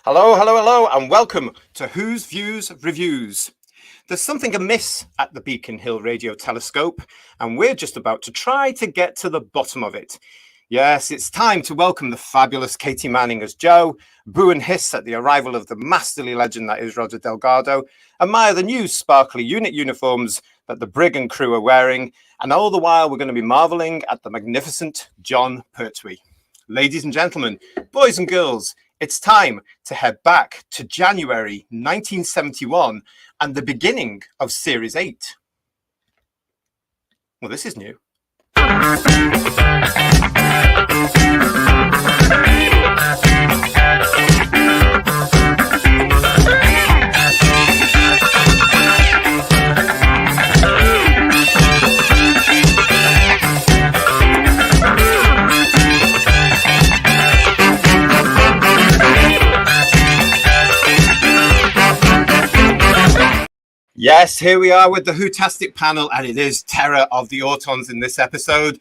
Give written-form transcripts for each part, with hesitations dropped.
Hello, hello, hello, and welcome to Whose Views Reviews. There's something amiss at the Beacon Hill radio telescope, and we're just about to try to get to the bottom of it. Yes, it's time to welcome the fabulous Katy Manning as Jo, boo and hiss at the arrival of the masterly legend that is Roger Delgado, admire the new sparkly unit uniforms that the brig and crew are wearing, and all the while we're going to be marvelling at the magnificent Jon Pertwee. Ladies and gentlemen, boys and girls, it's time to head back to January 1971 and the beginning of Series 8. Well, this is new. Yes, here we are with the Whotastic Panel, and it is Terror of the Autons in this episode.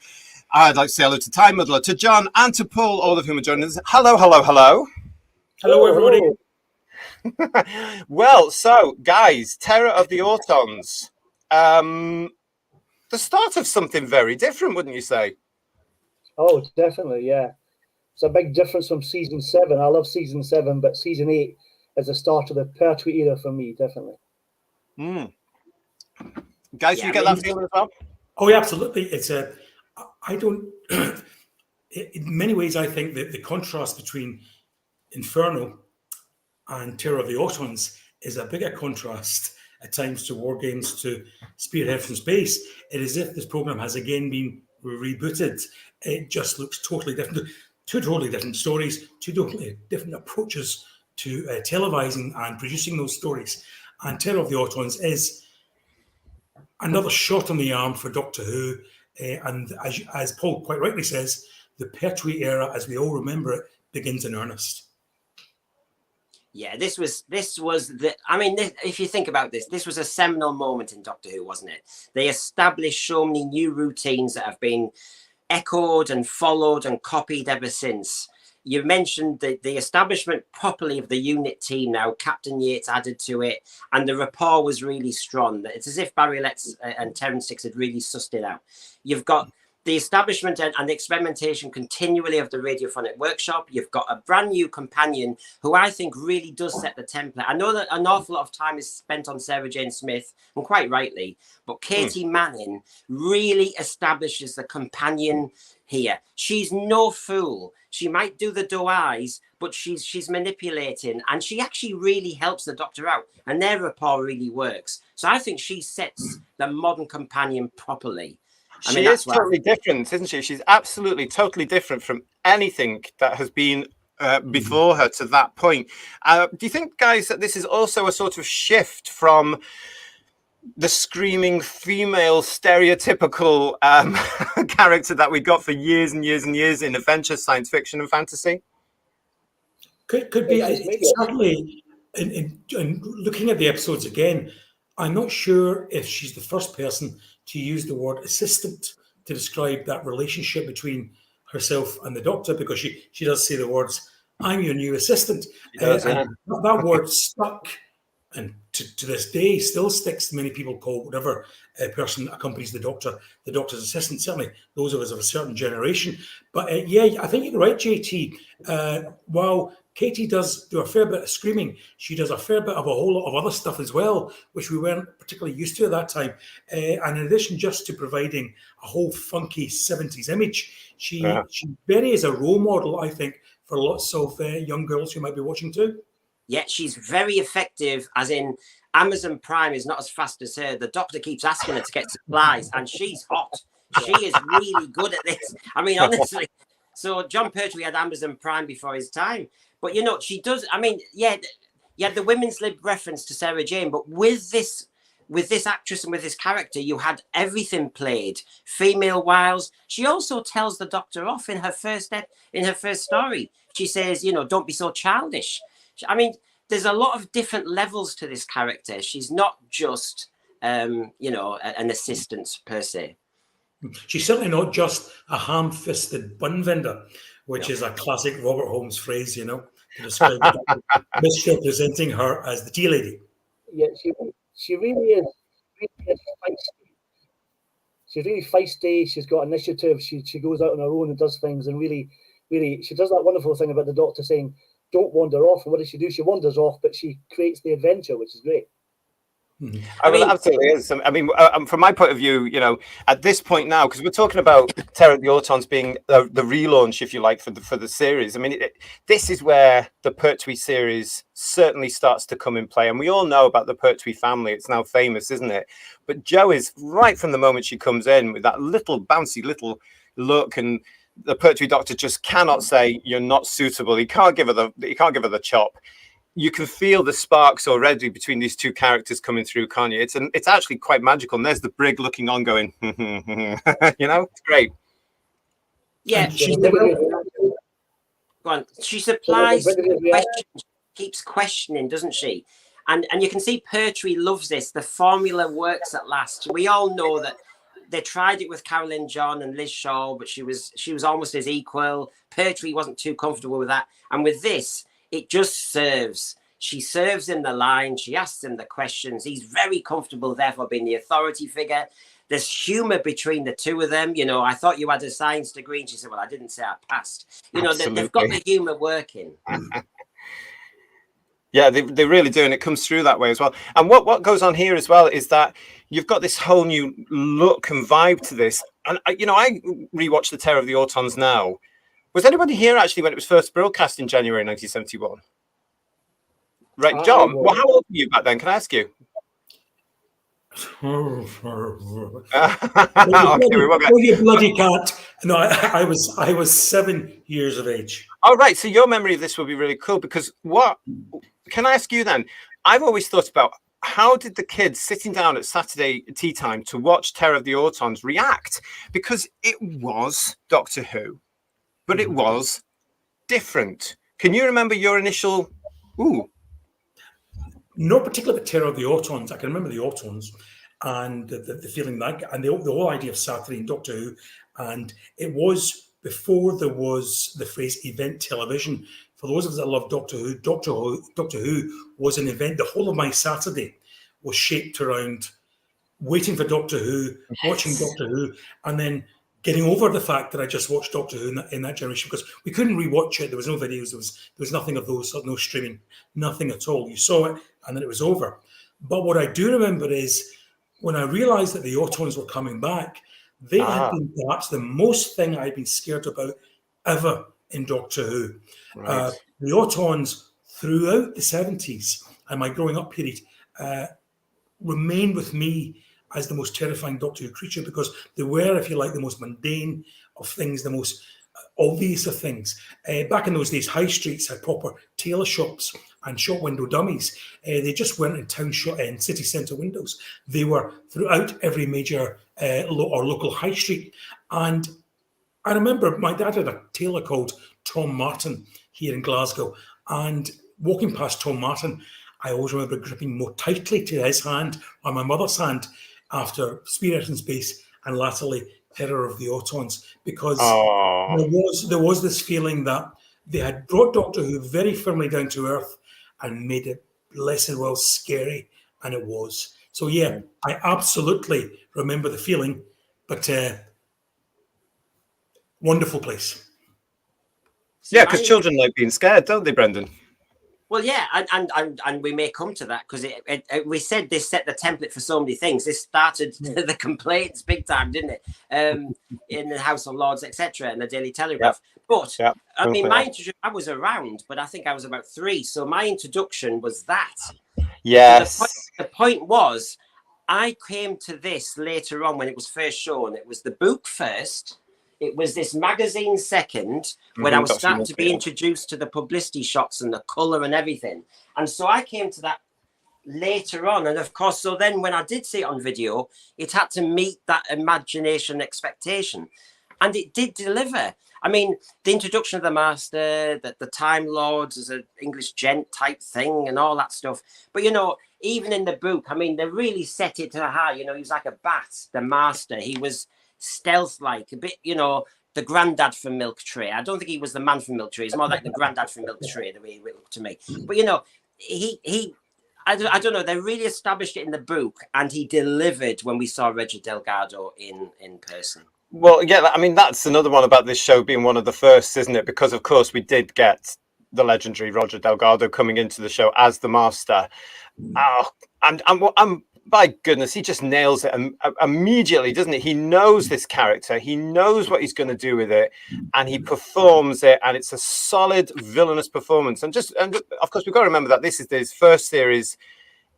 I'd like to say hello to Time Muddler, to John, and to Paul, all of whom are joining us. Hello, hello, hello. Hello, everybody. Well, so, guys, Terror of the Autons. The start of something very different, wouldn't you say? Oh, definitely, yeah. It's a big difference from Season 7. I love Season 7, but Season 8 is the start of the Pertwee era for me, definitely. Guys, you get that feeling as well? Oh, yeah, absolutely. It's I don't. In many ways, I think that the contrast between Inferno and Terror of the Autons is a bigger contrast at times to War Games to Spearhead from Space. It is as if this program has again been rebooted. It just looks totally different. Two totally different stories, two totally different approaches to televising and producing those stories. And Terror of the Autons is another shot on the arm for Doctor Who. And as Paul quite rightly says, the Pertwee era, as we all remember it, begins in earnest. Yeah, this was the. I mean, if you think about this was a seminal moment in Doctor Who, wasn't it? They established so many new routines that have been echoed and followed and copied ever since. You mentioned the establishment properly of the unit team now, Captain Yates added to it, and the rapport was really strong. It's as if Barry Letts and Terence Six had really sussed it out. You've got the establishment and the experimentation continually of the radiophonic workshop. You've got a brand new companion who I think really does set the template. I know that an awful lot of time is spent on Sarah Jane Smith, and quite rightly, but Katy Manning really establishes the companion here. She's no fool. She might do the doe eyes, but she's manipulating, and she actually really helps the Doctor out, and their rapport really works. So I think she sets the modern companion properly. She is totally different, isn't she? She's absolutely totally different from anything that has been before her to that point. Do you think, guys, that this is also a sort of shift from the screaming female stereotypical character that we got for years and years and years in adventure, science fiction and fantasy? Could be. Certainly, in looking at the episodes again, I'm not sure if she's the first person to use the word assistant to describe that relationship between herself and the Doctor, because she does say the words, "I'm your new assistant." And that word stuck, and to this day still sticks. Many people call whatever person accompanies the Doctor's assistant. Certainly those of us of a certain generation. But yeah, I think you're right, JT. While Katy does do a fair bit of screaming, she does a fair bit of a whole lot of other stuff as well, which we weren't particularly used to at that time. And in addition just to providing a whole funky 70s image, she very is a role model, I think, for lots of young girls who might be watching too. Yeah, she's very effective, as in Amazon Prime is not as fast as her. The Doctor keeps asking her to get supplies, and she's hot. She is really good at this. I mean, honestly. So Jon Pertwee had Amazon Prime before his time. But, you know, she does. I mean, yeah, you had the women's lib reference to Sarah Jane, but with this actress and with this character, you had everything played. Female wiles. She also tells the Doctor off in her first story. She says, you know, don't be so childish. I mean, there's a lot of different levels to this character. She's not just, you know, an assistant per se. She's certainly not just a ham-fisted bun vendor, which is a classic Robert Holmes phrase, you know. to describe the doctor misrepresenting her as the tea lady. Yeah, she really is feisty. She's really feisty. She's got initiative. She goes out on her own and does things, and really, she does that wonderful thing about the doctor saying, "Don't wander off." And what does she do? She wanders off, but she creates the adventure, which is great. I mean, absolutely is. I mean, from my point of view, you know, at this point now, because we're talking about Terror of the Autons being the relaunch, if you like, for the series. I mean, this is where the Pertwee series certainly starts to come in play, and we all know about the Pertwee family. It's now famous, isn't it? But Jo is right from the moment she comes in with that little bouncy little look, and the Pertwee doctor just cannot say you're not suitable. He can't give her the chop. You can feel the sparks already between these two characters coming through, can't you? It's actually quite magical. And there's the Brig looking on, going, you know, it's great. Yeah, go on. She supplies questions, keeps questioning, doesn't she? And you can see Pertwee loves this. The formula works at last. We all know that they tried it with Carolyn John and Liz Shaw, but she was almost his equal. Pertwee wasn't too comfortable with that, and with this, it just serves. She serves him the line. She asks him the questions. He's very comfortable, therefore, being the authority figure. There's humour between the two of them. You know, I thought you had a science degree. And she said, well, I didn't say I passed. You know, they've got the humour working. Yeah, they really do. And it comes through that way as well. And what goes on here as well is that you've got this whole new look and vibe to this. And, you know, I rewatched The Terror of the Autons now. Was anybody here actually when it was first broadcast in January 1971? Right, John. Well, how old were you back then? Can I ask you? Oh, you bloody cat! No, I was 7 years of age. Oh, right. So your memory of this will be really cool because what? Can I ask you then? I've always thought about how did the kids sitting down at Saturday tea time to watch Terror of the Autons react? Because it was Doctor Who. But it was different. Can you remember your initial? Ooh, not particularly the Terror of the Autons. I can remember the Autons and the feeling that, and the whole idea of Saturday and Doctor Who. And it was before there was the phrase event television. For those of us that love Doctor Who, Doctor Who was an event. The whole of my Saturday was shaped around waiting for Doctor Who, watching Doctor Who, and then getting over the fact that I just watched Doctor Who in that generation, because we couldn't rewatch it. There was no videos. There was nothing of those, no streaming, nothing at all. You saw it and then it was over. But what I do remember is when I realised that the Autons were coming back, they had been perhaps the most thing I'd been scared about ever in Doctor Who. Right. The Autons throughout the 70s and my growing up period remained with me as the most terrifying Doctor Who creature, because they were, if you like, the most mundane of things, the most obvious of things. Back in those days, high streets had proper tailor shops and shop window dummies. They just weren't in town and city centre windows. They were throughout every major or local high street. And I remember my dad had a tailor called Tom Martin here in Glasgow. And walking past Tom Martin, I always remember gripping more tightly to his hand or my mother's hand after Spearhead in Space and latterly Terror of the Autons, because there was this feeling that they had brought Doctor Who very firmly down to earth and made it less and well scary, and it was. So yeah, I absolutely remember the feeling, but wonderful place. Yeah, because children like being scared, don't they, Brendan? Well, yeah, and we may come to that, because we said this set the template for so many things. This started the complaints big time, didn't it? In the House of Lords, etc., and the Daily Telegraph. But I mean, my introduction, I was around, but I think I was about 3. So my introduction was that. Yes. The point was, I came to this later on when it was first shown. It was the book first. It was this magazine second, when I was starting to be introduced to the publicity shots and the colour and everything. And so I came to that later on. And of course, so then when I did see it on video, it had to meet that imagination expectation. And it did deliver. I mean, the introduction of the Master, the Time Lords as an English gent type thing and all that stuff. But, you know, even in the book, I mean, they really set it to high. You know, he was like a bat, the Master. He was stealth-like, a bit, you know, the granddad from Milk Tray. I don't think he was the man from Milk Tray. He's more like the granddad from Milk Tray, the way he looked to me. But you know, I don't know. They really established it in the book, and he delivered when we saw Roger Delgado in person. Well, yeah, I mean, that's another one about this show being one of the first, isn't it? Because, of course, we did get the legendary Roger Delgado coming into the show as the Master. Oh, and by goodness, he just nails it immediately, doesn't he? He knows this character. He knows what he's going to do with it, and he performs it, and it's a solid villainous performance. And of course, we've got to remember that this is his first series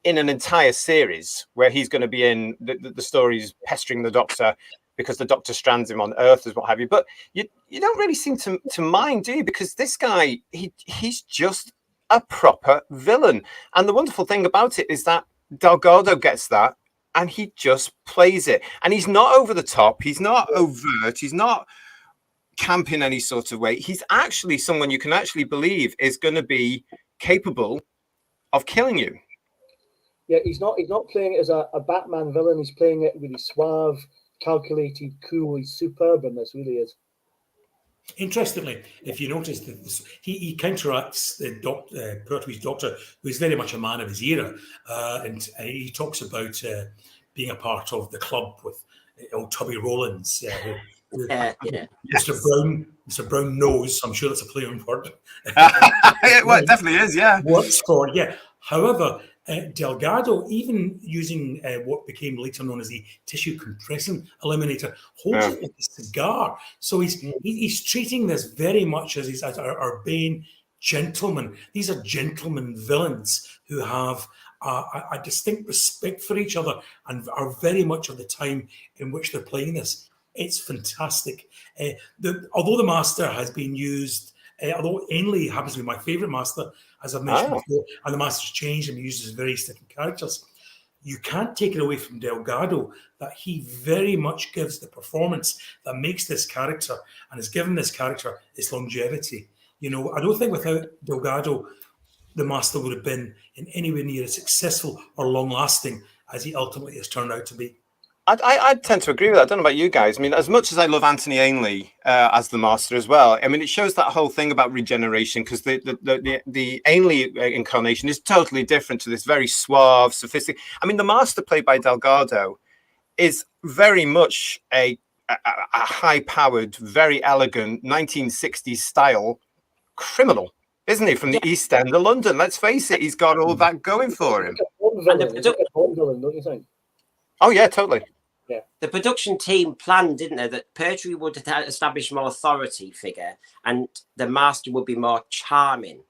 in an entire series where he's going to be in the stories pestering the Doctor because the Doctor strands him on Earth, as what have you. But you don't really seem to mind, do you? Because this guy, he's just a proper villain. And the wonderful thing about it is that Delgado gets that and he just plays it. And he's not over the top. He's not overt. He's not camp in any sort of way. He's actually someone you can actually believe is going to be capable of killing you. Yeah, he's not playing it as a Batman villain. He's playing it really suave, calculated, cool. He's superb in this, really is. Interestingly, if you notice that he counteracts the Pertwee's Doctor, who is very much a man of his era, and he talks about being a part of the club with old Tubby Rowlands. Mr. Brown knows. I'm sure that's a play on word. Well, it definitely is. Yeah. Works for However, Delgado, even using what became later known as the tissue compression eliminator, holds it like a cigar. So he's treating this very much as he's our urbane gentleman. These are gentleman villains who have a distinct respect for each other and are very much of the time in which they're playing this. It's fantastic. Although the Master has been used, although Ainley happens to be my favourite Master, as I've mentioned before, and the Master's changed and uses various different characters, you can't take it away from Delgado that he very much gives the performance that makes this character and has given this character its longevity. You know, I don't think without Delgado, the Master would have been in anywhere near as successful or long-lasting as he ultimately has turned out to be. I tend to agree with that. I don't know about you guys. I mean, as much as I love Anthony Ainley as the Master as well, I mean, it shows that whole thing about regeneration, because the Ainley incarnation is totally different to this very suave, sophisticated. I mean, the Master played by Delgado is very much a high-powered, very elegant 1960s style criminal, isn't he? From the East End of London. Let's face it, he's got all that going for him. Don't you think? Oh yeah, totally. Yeah. The production team planned, didn't they, that Pertwee would establish more authority figure and the Master would be more charming.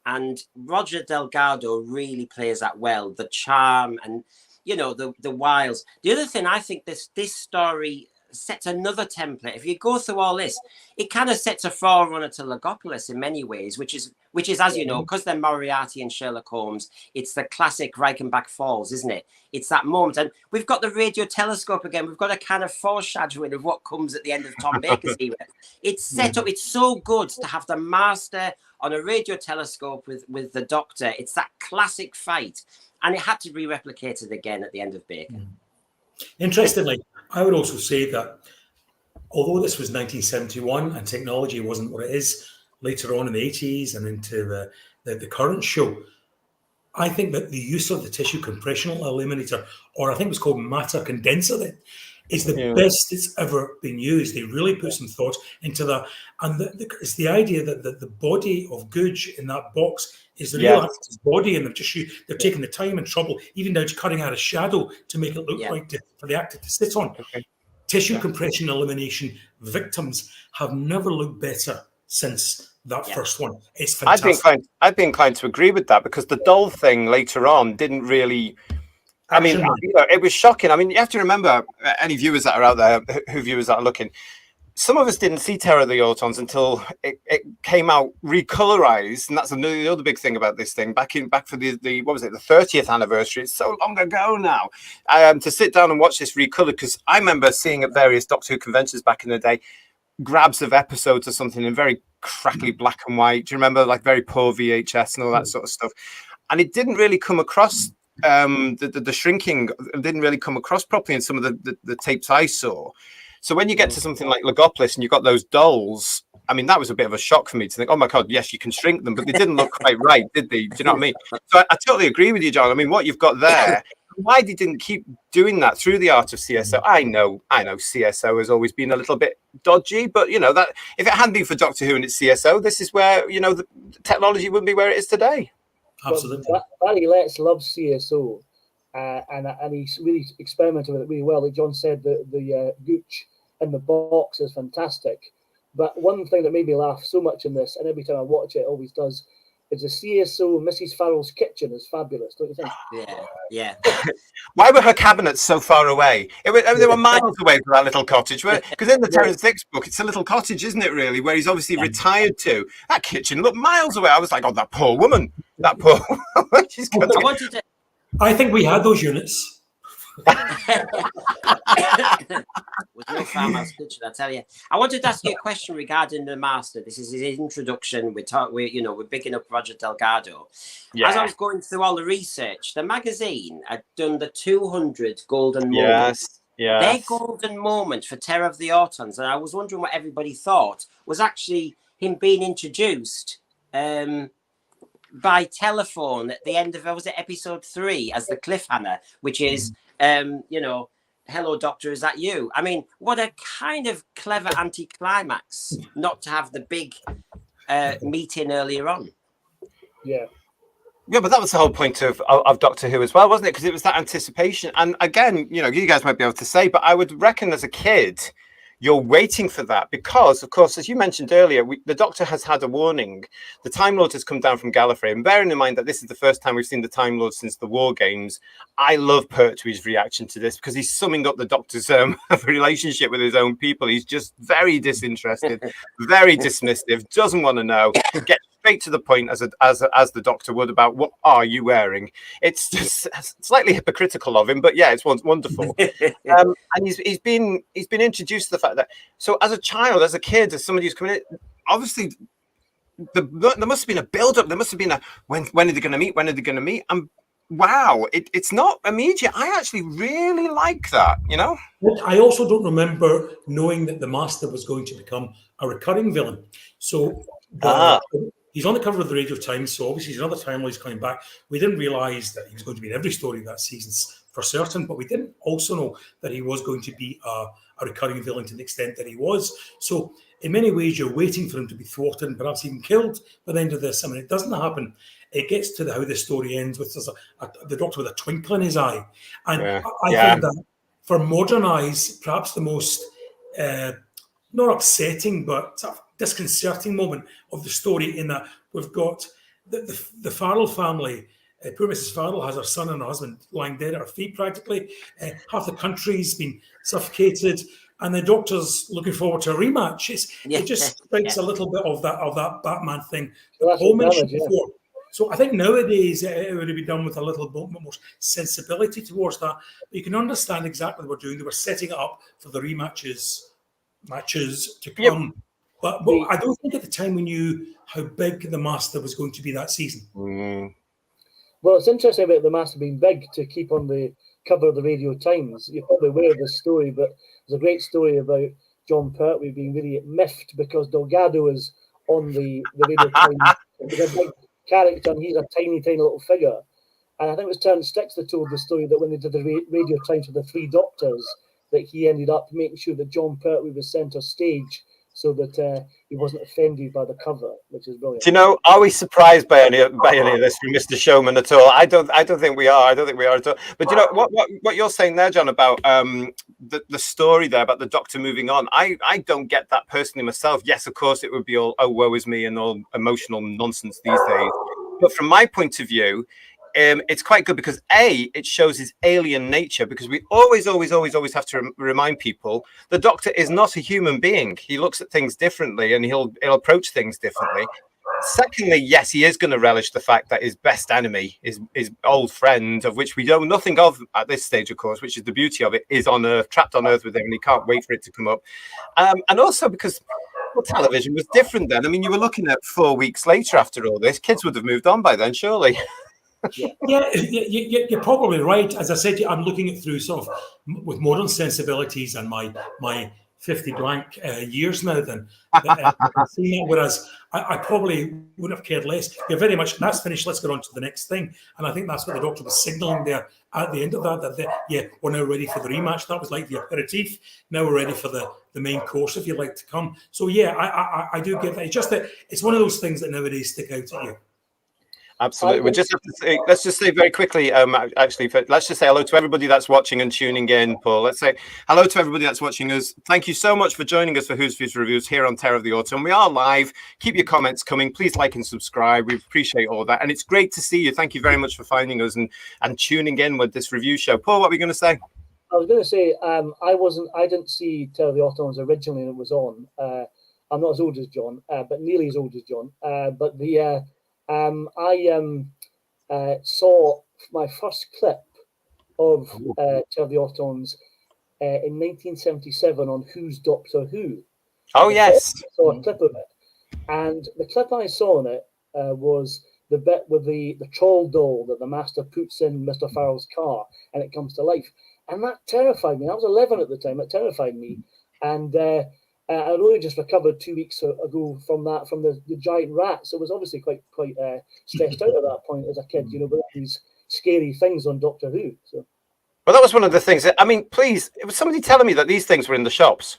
And Roger Delgado really plays that well, the charm and, you know, the wiles. The other thing, I think this story sets another template. If you go through all this, it kind of sets a forerunner to Logopolis in many ways, which is as you know, because they're Moriarty and Sherlock Holmes, it's the classic Reichenbach Falls, isn't it? It's that moment. And we've got the radio telescope again. We've got a kind of foreshadowing of what comes at the end of Tom Baker's era. It's set up. It's so good to have the Master on a radio telescope with the Doctor. It's that classic fight. And it had to be replicated again at the end of Baker. Interestingly, I would also say that although this was 1971 and technology wasn't what it is later on in the 80s and into the current show, I think that the use of the tissue compression eliminator, or I think it was called matter condenser then, is the best it's ever been used. They really put some thought into that. And it's the idea that the body of Googe in that box is the real actor's body, and they're taking the time and trouble, even down to cutting out a shadow to make it look right for the actor to sit on. Okay. Tissue compression elimination victims have never looked better since that first one. It's fantastic. I'd be inclined to agree with that, because the doll thing later on didn't really... I mean, you know, it was shocking. I mean, you have to remember, any viewers that are out there, viewers that are looking, some of us didn't see Terror of the Autons until it came out recolorized, and that's the other big thing about this thing. Back for the what was it, the 30th anniversary? It's so long ago now. To sit down and watch this recolored, because I remember seeing at various Doctor Who conventions back in the day, grabs of episodes or something in very crackly black and white. Do you remember, like very poor VHS and all that sort of stuff? And it didn't really come across. The shrinking didn't really come across properly in some of the tapes I saw. So when you get to something like Logopolis and you've got those dolls, I mean, that was a bit of a shock for me to think, oh my God, yes, you can shrink them, but they didn't look quite right, did they? Do you know what I mean? So I totally agree with you, Jon. I mean, what you've got there, why they didn't keep doing that through the art of CSO? I know CSO has always been a little bit dodgy, but you know that if it hadn't been for Doctor Who and its CSO, this is where, you know, the technology wouldn't be where it is today. Absolutely. But Barry Letts loves CSO, and he's really experimented with it really well. Like Jon said, the gooch in the box is fantastic. But one thing that made me laugh so much in this, and every time I watch it, it always does, is the CSO Mrs. Farrell's kitchen is fabulous, don't you think? Yeah. Why were her cabinets so far away? They were miles away from that little cottage. Because in the Terence Dix book, it's a little cottage, isn't it, really, where he's obviously retired to. That kitchen looked miles away. I was like, oh, that poor woman. That poor woman. I think we had those units. Was no farmhouse kitchen, I tell you. I wanted to ask you a question regarding the Master. This is his introduction. We're bigging up Roger Delgado. Yeah. As I was going through all the research, the magazine had done the 200 golden moments. Yes. Their golden moment for Terror of the Autons, and I was wondering what everybody thought, was actually him being introduced by telephone at the end of, was it episode 3, as the cliffhanger, which is, hello, Doctor, is that you? I mean, what a kind of clever anticlimax not to have the big meeting earlier on. Yeah. Yeah, but that was the whole point of Doctor Who as well, wasn't it? Because it was that anticipation. And again, you know, you guys might be able to say, but I would reckon as a kid, you're waiting for that because, of course, as you mentioned earlier, the Doctor has had a warning. The Time Lord has come down from Gallifrey. And bearing in mind that this is the first time we've seen the Time Lord since the War Games, I love Pertwee's reaction to this because he's summing up the Doctor's relationship with his own people. He's just very disinterested, very dismissive, doesn't want to know, get straight to the point as the Doctor would about what are you wearing. It's just slightly hypocritical of him, but yeah, it's wonderful. And he's been introduced to the fact that, so as a child, as a kid, as somebody who's coming in, obviously there must have been a build-up. There must have been a when are they going to meet? When are they going to meet? And wow, it's not immediate. I actually really like that, you know. I also don't remember knowing that the Master was going to become a recurring villain. So he's on the cover of the Radio Times, so obviously he's another Time Lord coming back. We didn't realise that he was going to be in every story that season for certain, but we didn't also know that he was going to be a recurring villain to the extent that he was. So in many ways, you're waiting for him to be thwarted and perhaps even killed by the end of this. I mean, it doesn't happen. It gets to how the story ends with the Doctor with a twinkle in his eye. And I think that for modern eyes, perhaps the most, not upsetting, but disconcerting moment of the story in that we've got the Farrell family. Poor Mrs. Farrell has her son and her husband lying dead at her feet practically. Half the country's been suffocated, and the Doctor's looking forward to a rematch. It just strikes a little bit of that Batman thing. Before. So I think nowadays it would be done with a little bit more sensibility towards that. But you can understand exactly what we're doing. They were setting it up for the matches to come. Yep. But I don't think at the time we knew how big the Master was going to be that season. Mm. Well, it's interesting about the Master being big to keep on the cover of the Radio Times. You're probably aware of this story, but there's a great story about Jon Pertwee being really miffed because Delgado is on the Radio Times. He's a big character and he's a tiny, tiny little figure. And I think it was Terence Dix that told the story that when they did the Radio Times for the 3 Doctors, that he ended up making sure that Jon Pertwee was centre stage so that he wasn't offended by the cover, which is brilliant. Do you know, are we surprised by any of this from Mr. Showman at all? I don't think we are. I don't think we are at all. But do you know what you're saying there, Jon, about the story there about the Doctor moving on? I don't get that personally myself. Yes, of course, it would be all, oh, woe is me and all emotional nonsense these days. But from my point of view, it's quite good because it shows his alien nature, because we always have to remind people the Doctor is not a human being. He looks at things differently and he'll approach things differently. Secondly, yes, he is going to relish the fact that his best enemy, his old friend, of which we know nothing of at this stage, of course, which is the beauty of it, is on Earth, trapped on Earth with him, and he can't wait for it to come up. And also because television was different then. I mean, you were looking at 4 weeks later after all this, kids would have moved on by then, surely. You're probably right. As I said, I'm looking at through sort of with modern sensibilities and my 50 blank years now then. Whereas I probably wouldn't have cared less. You're very much, that's finished, let's get on to the next thing. And I think that's what the doctor was signalling there at the end of that we're now ready for the rematch. That was like the aperitif. Now we're ready for the main course, if you'd like to come. So yeah, I do get that. It's just that it's one of those things that nowadays stick out at you. Absolutely. We just have to say, let's just say very quickly, let's just say hello to everybody that's watching and tuning in, Paul. Let's say hello to everybody that's watching us. Thank you so much for joining us for Who's Views Reviews here on Terror of the Autumn. We are live. Keep your comments coming. Please like and subscribe. We appreciate all that. And it's great to see you. Thank you very much for finding us and tuning in with this review show. Paul, what were you going to say? I was going to say, I didn't see Terror of the Autons originally when it was on. I'm not as old as John, but nearly as old as John. I saw my first clip of Terror of the Autons in 1977 on Who's Doctor Who. Oh, yes. I saw a clip of it. And the clip I saw in it was the bit with the troll doll that the Master puts in Mr. Farrell's car and it comes to life. And that terrified me. I was 11 at the time. It terrified me. And I only just recovered 2 weeks ago from the giant rats. So I was obviously quite stressed out at that point as a kid, with these scary things on Doctor Who. So, well, that was one of the things. I mean, please, it was somebody telling me that these things were in the shops.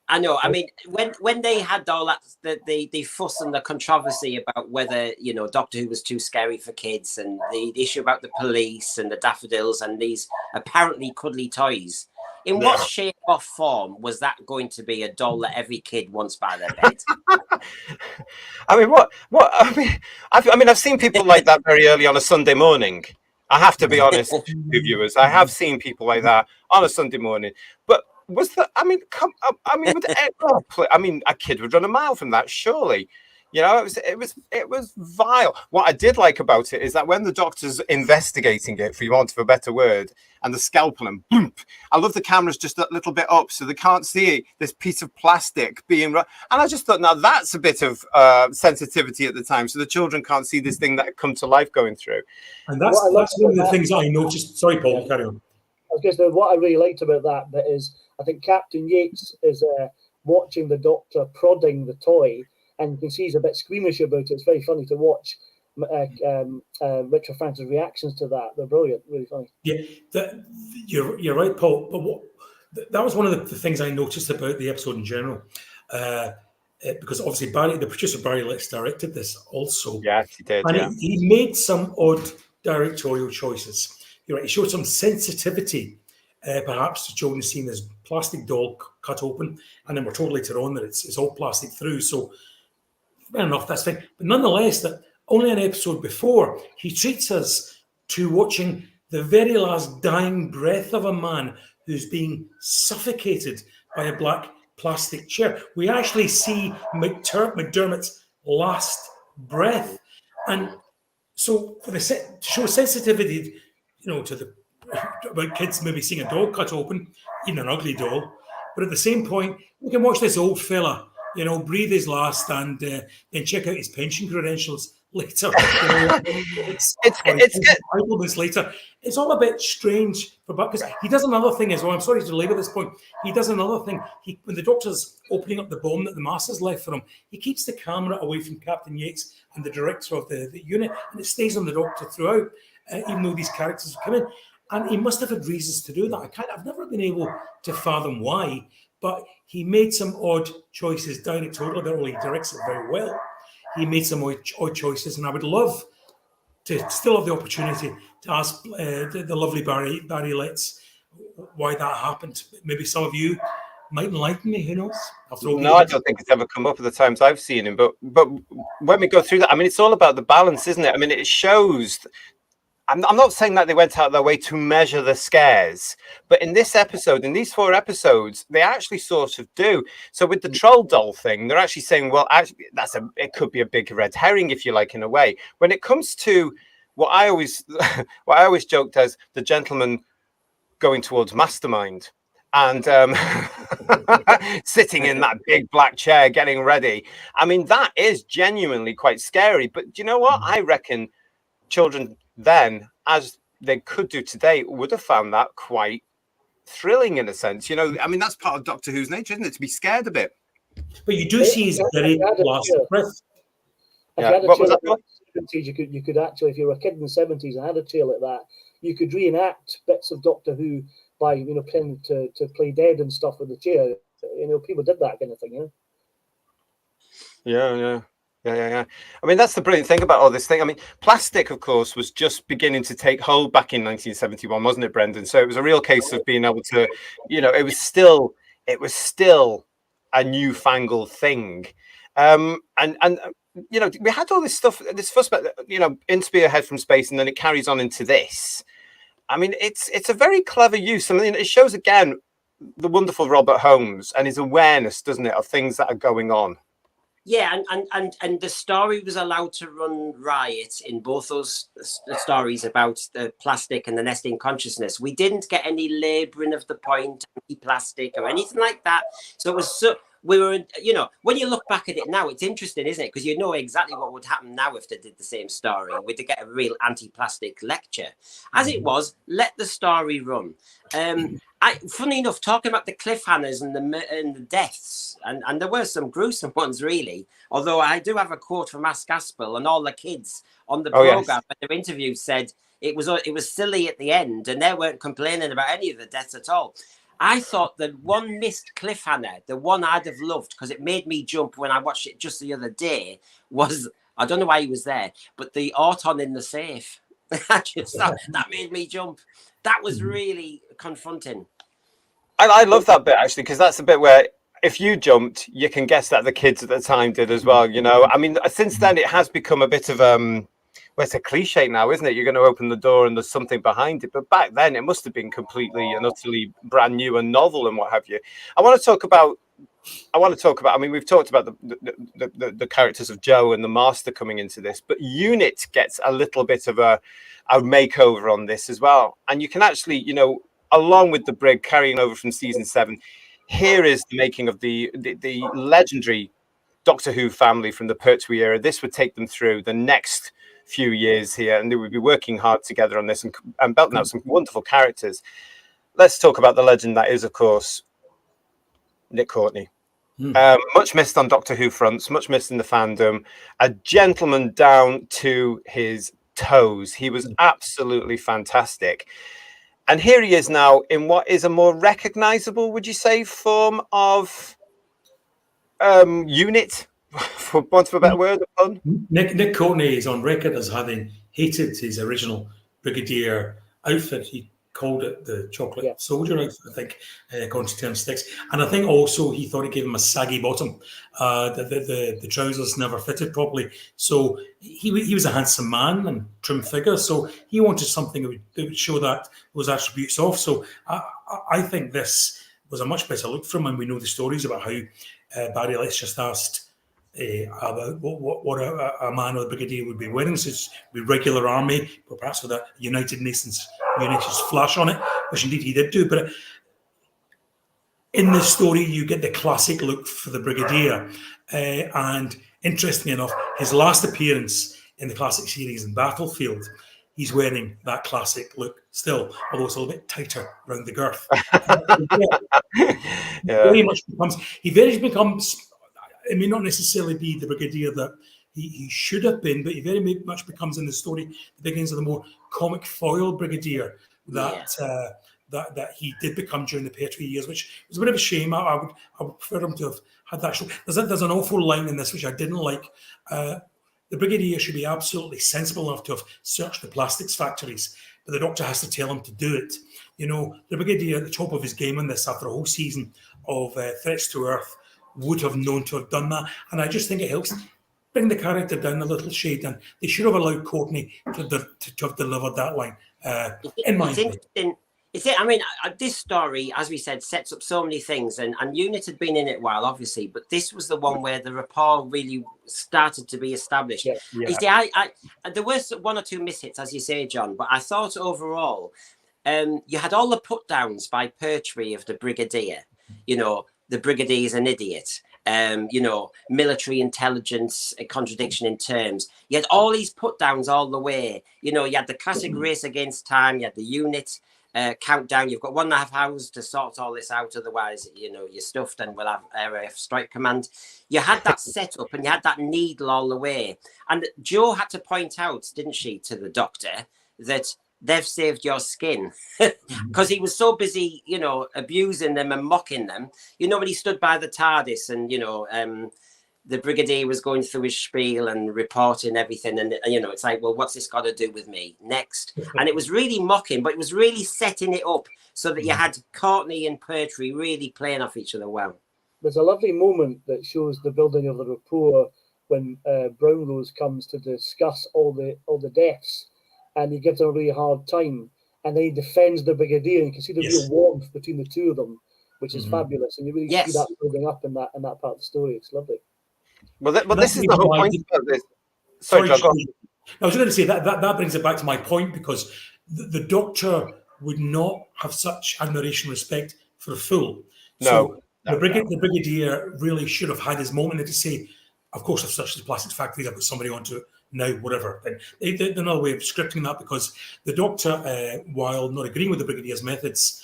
I know. I mean, when they had all that, the fuss and the controversy about whether, Doctor Who was too scary for kids, and the issue about the police and the daffodils and these apparently cuddly toys. In what shape or form was that going to be a doll that every kid wants by their bed? I mean, I've seen people like that very early on a Sunday morning. I have to be honest with viewers. I have seen people like that on a Sunday morning. But was that? I mean, a kid would run a mile from that, surely. It was vile. What I did like about it is that when the doctor's investigating it, for want of a better word, and the scalpel and boom, I love the camera's just a little bit up so they can't see this piece of plastic being. And I just thought, now that's a bit of sensitivity at the time, so the children can't see this thing that had come to life going through. And that's one of the things I noticed. Sorry, Paul, carry on. I was going to say, what I really liked about that bit is I think Captain Yates is watching the doctor prodding the toy. And you can see he's a bit squeamish about it. It's very funny to watch Richard Francis' reactions to that. They're brilliant, really funny. Yeah, you're right, Paul. But that was one of the things I noticed about the episode in general, because obviously the producer Barry Letts directed this also. Yes, he did. And he made some odd directorial choices. You're right. He showed some sensitivity, perhaps, to children seeing this plastic doll cut open, and then we're told later on that it's all plastic through. So. Fair enough, that's fine. But nonetheless, that only an episode before, he treats us to watching the very last dying breath of a man who's being suffocated by a black plastic chair. We actually see McDermott's last breath. And so to show sensitivity, about kids maybe seeing a doll cut open, even an ugly doll, but at the same point, we can watch this old fella breathe his last and then check out his pension credentials later. Later. It's all a bit strange because he does another thing as well. I'm sorry to labour this point. He does another thing. When the doctor's opening up the bomb that the master's left for him, he keeps the camera away from Captain Yates and the director of the unit, and it stays on the doctor throughout, even though these characters have come in. And he must have had reasons to do that. I've never been able to fathom why. But he made some odd choices directorially. He directs it very well. He made some odd choices, and I would love to still have the opportunity to ask the lovely Barry Letts why that happened. Maybe some of you might enlighten me. Who knows? No, I don't think it's ever come up at the times I've seen him. But when we go through that, I mean, it's all about the balance, isn't it? I mean, it shows. I'm not saying that they went out of their way to measure the scares, but in this episode, in these 4 episodes, they actually sort of do. So with the troll doll thing, they're actually saying, well, actually, it could be a big red herring, if you like, in a way. When it comes to what I always joked as the gentleman going towards Mastermind and sitting in that big black chair, getting ready. I mean, that is genuinely quite scary. But do you know what? I reckon children then, as they could do today, would have found that quite thrilling in a sense. You know, I mean, that's part of Doctor Who's nature, isn't it? To be scared a bit. But you do see his very last breath. If you had a tail like that in the 70s, you could actually, if you were a kid in the 70s and had a tail like that, you could reenact bits of Doctor Who by, you know, pretending to play dead and stuff with the chair. You know, people did that kind of thing, you know? Yeah. I mean, that's the brilliant thing about all this thing. I mean, plastic, of course, was just beginning to take hold back in 1971, wasn't it, Brendan? So it was a real case of being able to, you know, it was still a newfangled thing. And you know, we had all this stuff, this fuss about, you know, in Spearhead from Space, and then it carries on into this. I mean, it's a very clever use. I mean, it shows again the wonderful Robert Holmes and his awareness, doesn't it, of things that are going on. Yeah, and the story was allowed to run riot in both those stories about the plastic and the nesting consciousness. We didn't get any labouring of the point, anti-plastic or anything like that. So it was we were, you know, when you look back at it now, it's interesting, isn't it? Because you know exactly what would happen now if they did the same story. We'd get a real anti-plastic lecture. As it was, let the story run. Funny enough, talking about the cliffhangers and the deaths, and there were some gruesome ones, really. Although I do have a quote from Ask Aspel, and all the kids on the program at their interview said it was silly at the end, and they weren't complaining about any of the deaths at all. I thought the one missed cliffhanger, the one I'd have loved, because it made me jump when I watched it just the other day, was, I don't know why he was there, but the Auton in the safe. That made me jump. That was really confronting. I love that bit, actually, because that's a bit where if you jumped, you can guess that the kids at the time did as well. You know, I mean, since then it has become a bit of well, it's a cliche now, isn't it? You're going to open the door and there's something behind it. But back then, it must have been completely and utterly brand new and novel and what have you. I want to talk about. I mean, we've talked about the characters of Joe and the Master coming into this, but Unit gets a little bit of a makeover on this as well. And you can actually, you know, along with the Brig carrying over from season 7, here is the making of the legendary Doctor Who family from the Pertwee era. This would take them through the next few years here, and they would be working hard together on this and belting out some wonderful characters. Let's talk about the legend that is, of course, Nick Courtney. Much missed on Doctor Who fronts, much missed in the fandom. A gentleman down to his toes. He was absolutely fantastic. And here he is now in what is a more recognizable, would you say, form of unit, for want of a better word. Nick Courtney is on record as having hated his original Brigadier outfit. He called it the chocolate soldier outfit, I think, according to Term 6. And I think also he thought it gave him a saggy bottom. The trousers never fitted properly. So he was a handsome man and trim figure. So he wanted something that would show that those attributes off. So I think this was a much better look for him. And we know the stories about how Barry Letts just asked about what a man or a brigadier would be wearing. So it's with regular army, but perhaps with a United Nations flash on it, which indeed he did do. But in this story, you get the classic look for the brigadier. And interestingly enough, his last appearance in the classic series in Battlefield, he's wearing that classic look still, although it's a little bit tighter around the girth. He very much becomes, it may not necessarily be the brigadier that he should have been, but he very much becomes in the story the beginnings of the more comic foil brigadier that he did become during the Pertwee years, which was a bit of a shame. I would prefer him to have had that show. There's an awful line in this which I didn't like. The brigadier should be absolutely sensible enough to have searched the plastics factories, but the Doctor has to tell him to do it. You know, the brigadier at the top of his game in this, after a whole season of threats to Earth, would have known to have done that. And I just think it helps bring the character down a little shade. And they should have allowed Courtney to have delivered that line, in my opinion. I mean, this story, as we said, sets up so many things, and Unit had been in it a while, obviously, but this was the one where the rapport really started to be established. Yeah. You see, there were one or two mishits, as you say, John, but I thought overall, you had all the put downs by Pertwee of the Brigadier. You know, the Brigadier's an idiot. You know, military intelligence, a contradiction in terms. You had all these put downs all the way. You know, you had the classic race against time, you had the Unit. countdown. You've got 1.5 hours to sort all this out. Otherwise, you're stuffed and we'll have RAF strike command. You had that set up and you had that needle all the way. And Jo had to point out, didn't she, to the doctor that they've saved your skin because he was so busy, abusing them and mocking them. When he stood by the TARDIS and, the brigadier was going through his spiel and reporting everything. And, it's like, well, what's this got to do with me next? And it was really mocking, but it was really setting it up so that you had Courtney and Pertwee really playing off each other well. There's a lovely moment that shows the building of the rapport when Brownrose comes to discuss all the deaths, and he gives them a really hard time. And then he defends the brigadier, and you can see the real warmth between the two of them, which is fabulous. And you really see that building up in that part of the story. It's lovely. Well, this is the whole point of this. Sorry, John, go on. I was going to say that brings it back to my point, because the Doctor would not have such admiration and respect for a fool. So the Brigadier really should have had his moment and to say, of course, I've searched the plastics factories, I've got somebody onto it now, whatever. And they're another way of scripting that, because the Doctor, while not agreeing with the Brigadier's methods,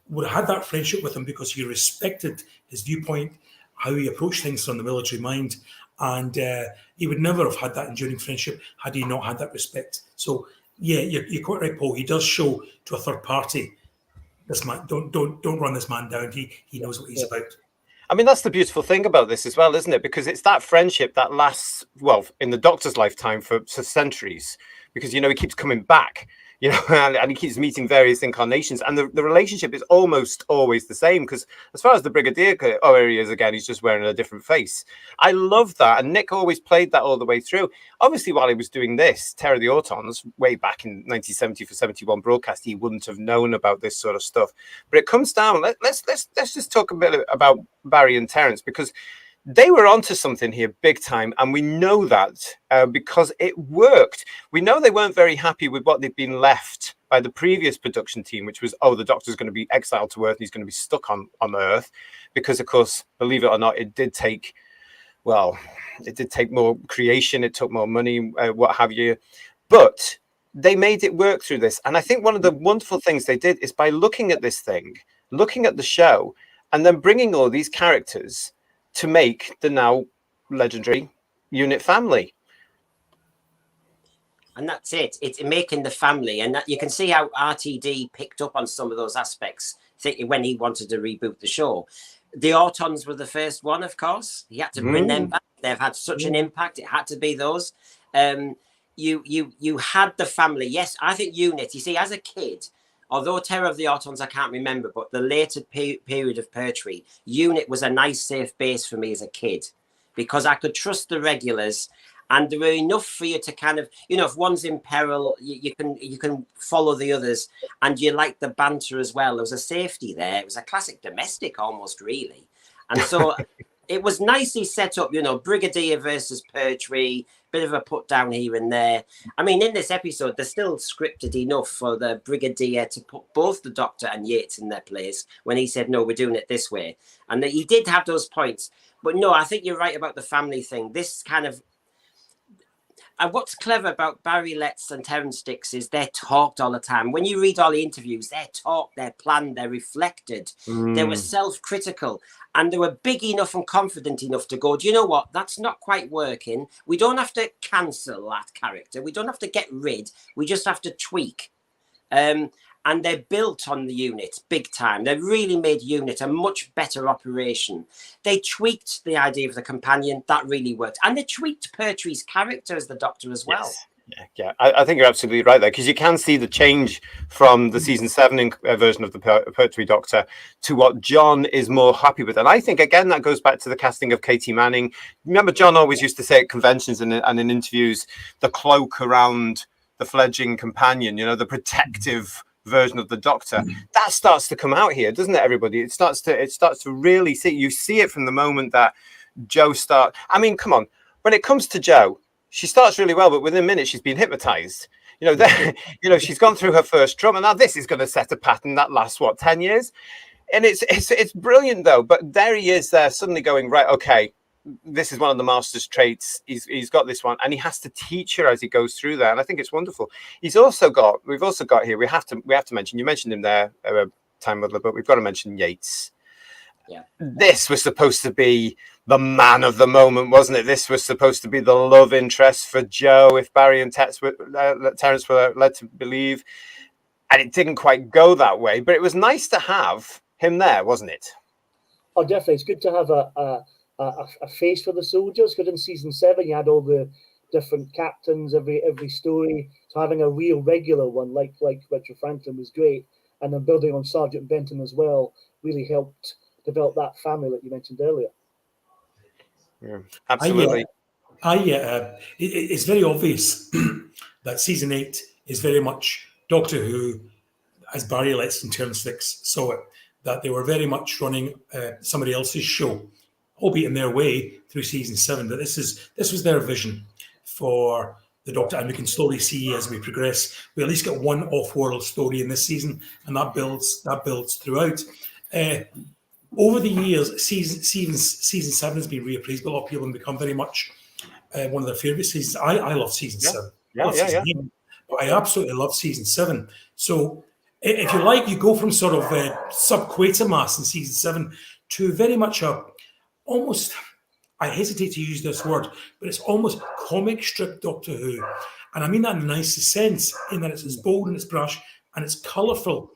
would have had that friendship with him because he respected his viewpoint, how he approached things from the military mind, and he would never have had that enduring friendship had he not had that respect. So, yeah, you're quite right, Paul. He does show to a third party, this man, don't run this man down. He knows what he's about. I mean, that's the beautiful thing about this as well, isn't it? Because it's that friendship that lasts, well, in the Doctor's lifetime for centuries, because, he keeps coming back. And he keeps meeting various incarnations, and the relationship is almost always the same, because as far as the Brigadier, here he is again, he's just wearing a different face. I love that, and Nick always played that all the way through. Obviously, while he was doing this, Terror of the Autons, way back in 1970 for 71 broadcast, he wouldn't have known about this sort of stuff. But it comes down, let's just talk a bit about Barry and Terence, because they were onto something here big time, and we know that because it worked. We know they weren't very happy with what they'd been left by the previous production team, which was, the Doctor's going to be exiled to Earth and he's going to be stuck on Earth, because, of course, believe it or not, it did take more creation, it took more money, what have you. But they made it work through this. And I think one of the wonderful things they did is by looking at this thing, looking at the show, and then bringing all these characters to make the now legendary unit family. And that's it. It's making the family. And that you can see how RTD picked up on some of those aspects when he wanted to reboot the show. The Autons were the first one, of course. He had to bring them back. They've had such an impact. It had to be those. You had the family. Yes, I think Unit, you see, as a kid, although Terror of the Autons, I can't remember, but the later period of Pertwee, Unit was a nice, safe base for me as a kid, because I could trust the regulars, and there were enough for you to kind of, if one's in peril, you can follow the others, and you like the banter as well. There was a safety there. It was a classic domestic almost, really. And so it was nicely set up, Brigadier versus Pertwee, bit of a put down here and there. I mean, in this episode, they're still scripted enough for the Brigadier to put both the Doctor and Yates in their place when he said, no, we're doing it this way. And he did have those points. But no, I think you're right about the family thing. This kind of... And what's clever about Barry Letts and Terence Dicks is they're talked all the time. When you read all the interviews, they're talked, they're planned, they're reflected. They were self-critical, and they were big enough and confident enough to go, do you know what? That's not quite working. We don't have to cancel that character. We don't have to get rid. We just have to tweak. And they're built on the Unit big time. They really made Unit a much better operation. They tweaked the idea of the companion. That really worked. And they tweaked Pertwee's character as the Doctor as well. Yes. Yeah. I think you're absolutely right there, because you can see the change from the season 7 version of the Pertwee Doctor to what John is more happy with. And I think, again, that goes back to the casting of Katy Manning. Remember, John always used to say at conventions and in interviews, the cloak around the fledgling companion, the protective version of the Doctor, that starts to come out here, doesn't it, everybody? It starts to really see. You see it from the moment that Jo starts. I mean, come on. When it comes to Jo, she starts really well, but within a minute she's been hypnotized. She's gone through her first trauma. Now this is going to set a pattern that lasts 10 years, and it's brilliant though. But there he is, there suddenly going, right, okay, this is one of the master's traits. He's got this one, and he has to teach her as he goes through that. And I think it's wonderful. We've also got here. We have to mention. You mentioned him there, Time Muddler, but we've got to mention Yates. Yeah. This was supposed to be the man of the moment, wasn't it? This was supposed to be the love interest for Joe, if Barry and Terence were led to believe. And it didn't quite go that way, but it was nice to have him there, wasn't it? Oh, definitely. It's good to have a face for the soldiers, because in season 7 you had all the different captains every story. So having a real regular one like Richard Franklin was great, and then building on Sergeant Benton as well really helped develop that family that you mentioned earlier. Yeah, absolutely. It's very obvious that season 8 is very much Doctor Who, as Barry Letts and Terence Dix saw it, that they were very much running somebody else's show, albeit in their way, through season 7. But this was their vision for the Doctor, and we can slowly see as we progress. We at least get one off-world story in this season, and that builds throughout. Over the years, season 7 has been reappraised by a lot of people and become very much one of their favourite seasons. I love season 7. Yeah. But I absolutely love season 7. So if you like, you go from sort of sub-Quatermass in season 7 to very much almost, I hesitate to use this word, but it's almost comic strip Doctor Who. And I mean that in the nicest sense, in that it's bold and it's brash and it's colourful.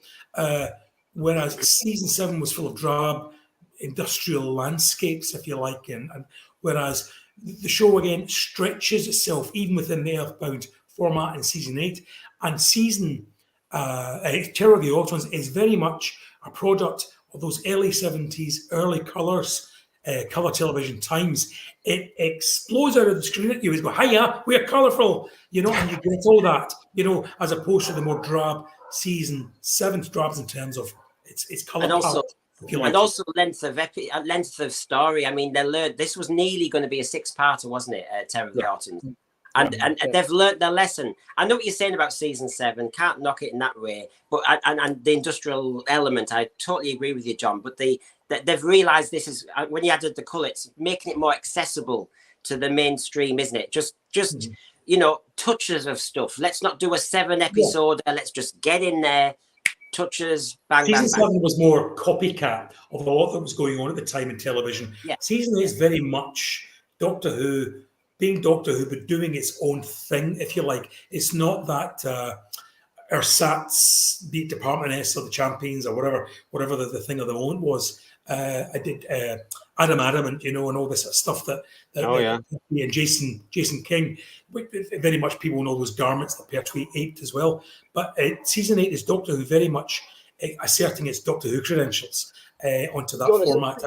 Whereas season 7 was full of drab industrial landscapes, if you like, and whereas the show again stretches itself even within the Earthbound format in season 8, and season Terror of the Autons is very much a product of those early 70s, early colours, colour television times. It explodes out of the screen at you. It's go, hiya, we're colourful, and you get all that, as opposed to the more drab season 7's drabs in terms of its colour palette. And also length of story. I mean, this was nearly going to be a 6-parter, wasn't it? Terror of the Autons. And they've learnt their lesson. I know what you're saying about season 7. Can't knock it in that way. But and the industrial element, I totally agree with you, John. But they've realised this is, when you added the colour, it's making it more accessible to the mainstream, isn't it? Just touches of stuff. Let's not do a 7-episode. Let's just get in there. Touches, bang, season bang, 7 was more copycat of a lot that was going on at the time in television. Yeah. Season 8 is very much Doctor Who, being Doctor Who, but doing its own thing, if you like. It's not that ersatz, be it Department S or the Champions or whatever the thing of the moment was. I did Adam Adamant, and all this sort of stuff that and Jason King. Very much people know those garments that Pertwee aped as well. But season 8 is Doctor Who very much asserting its Doctor Who credentials onto that format.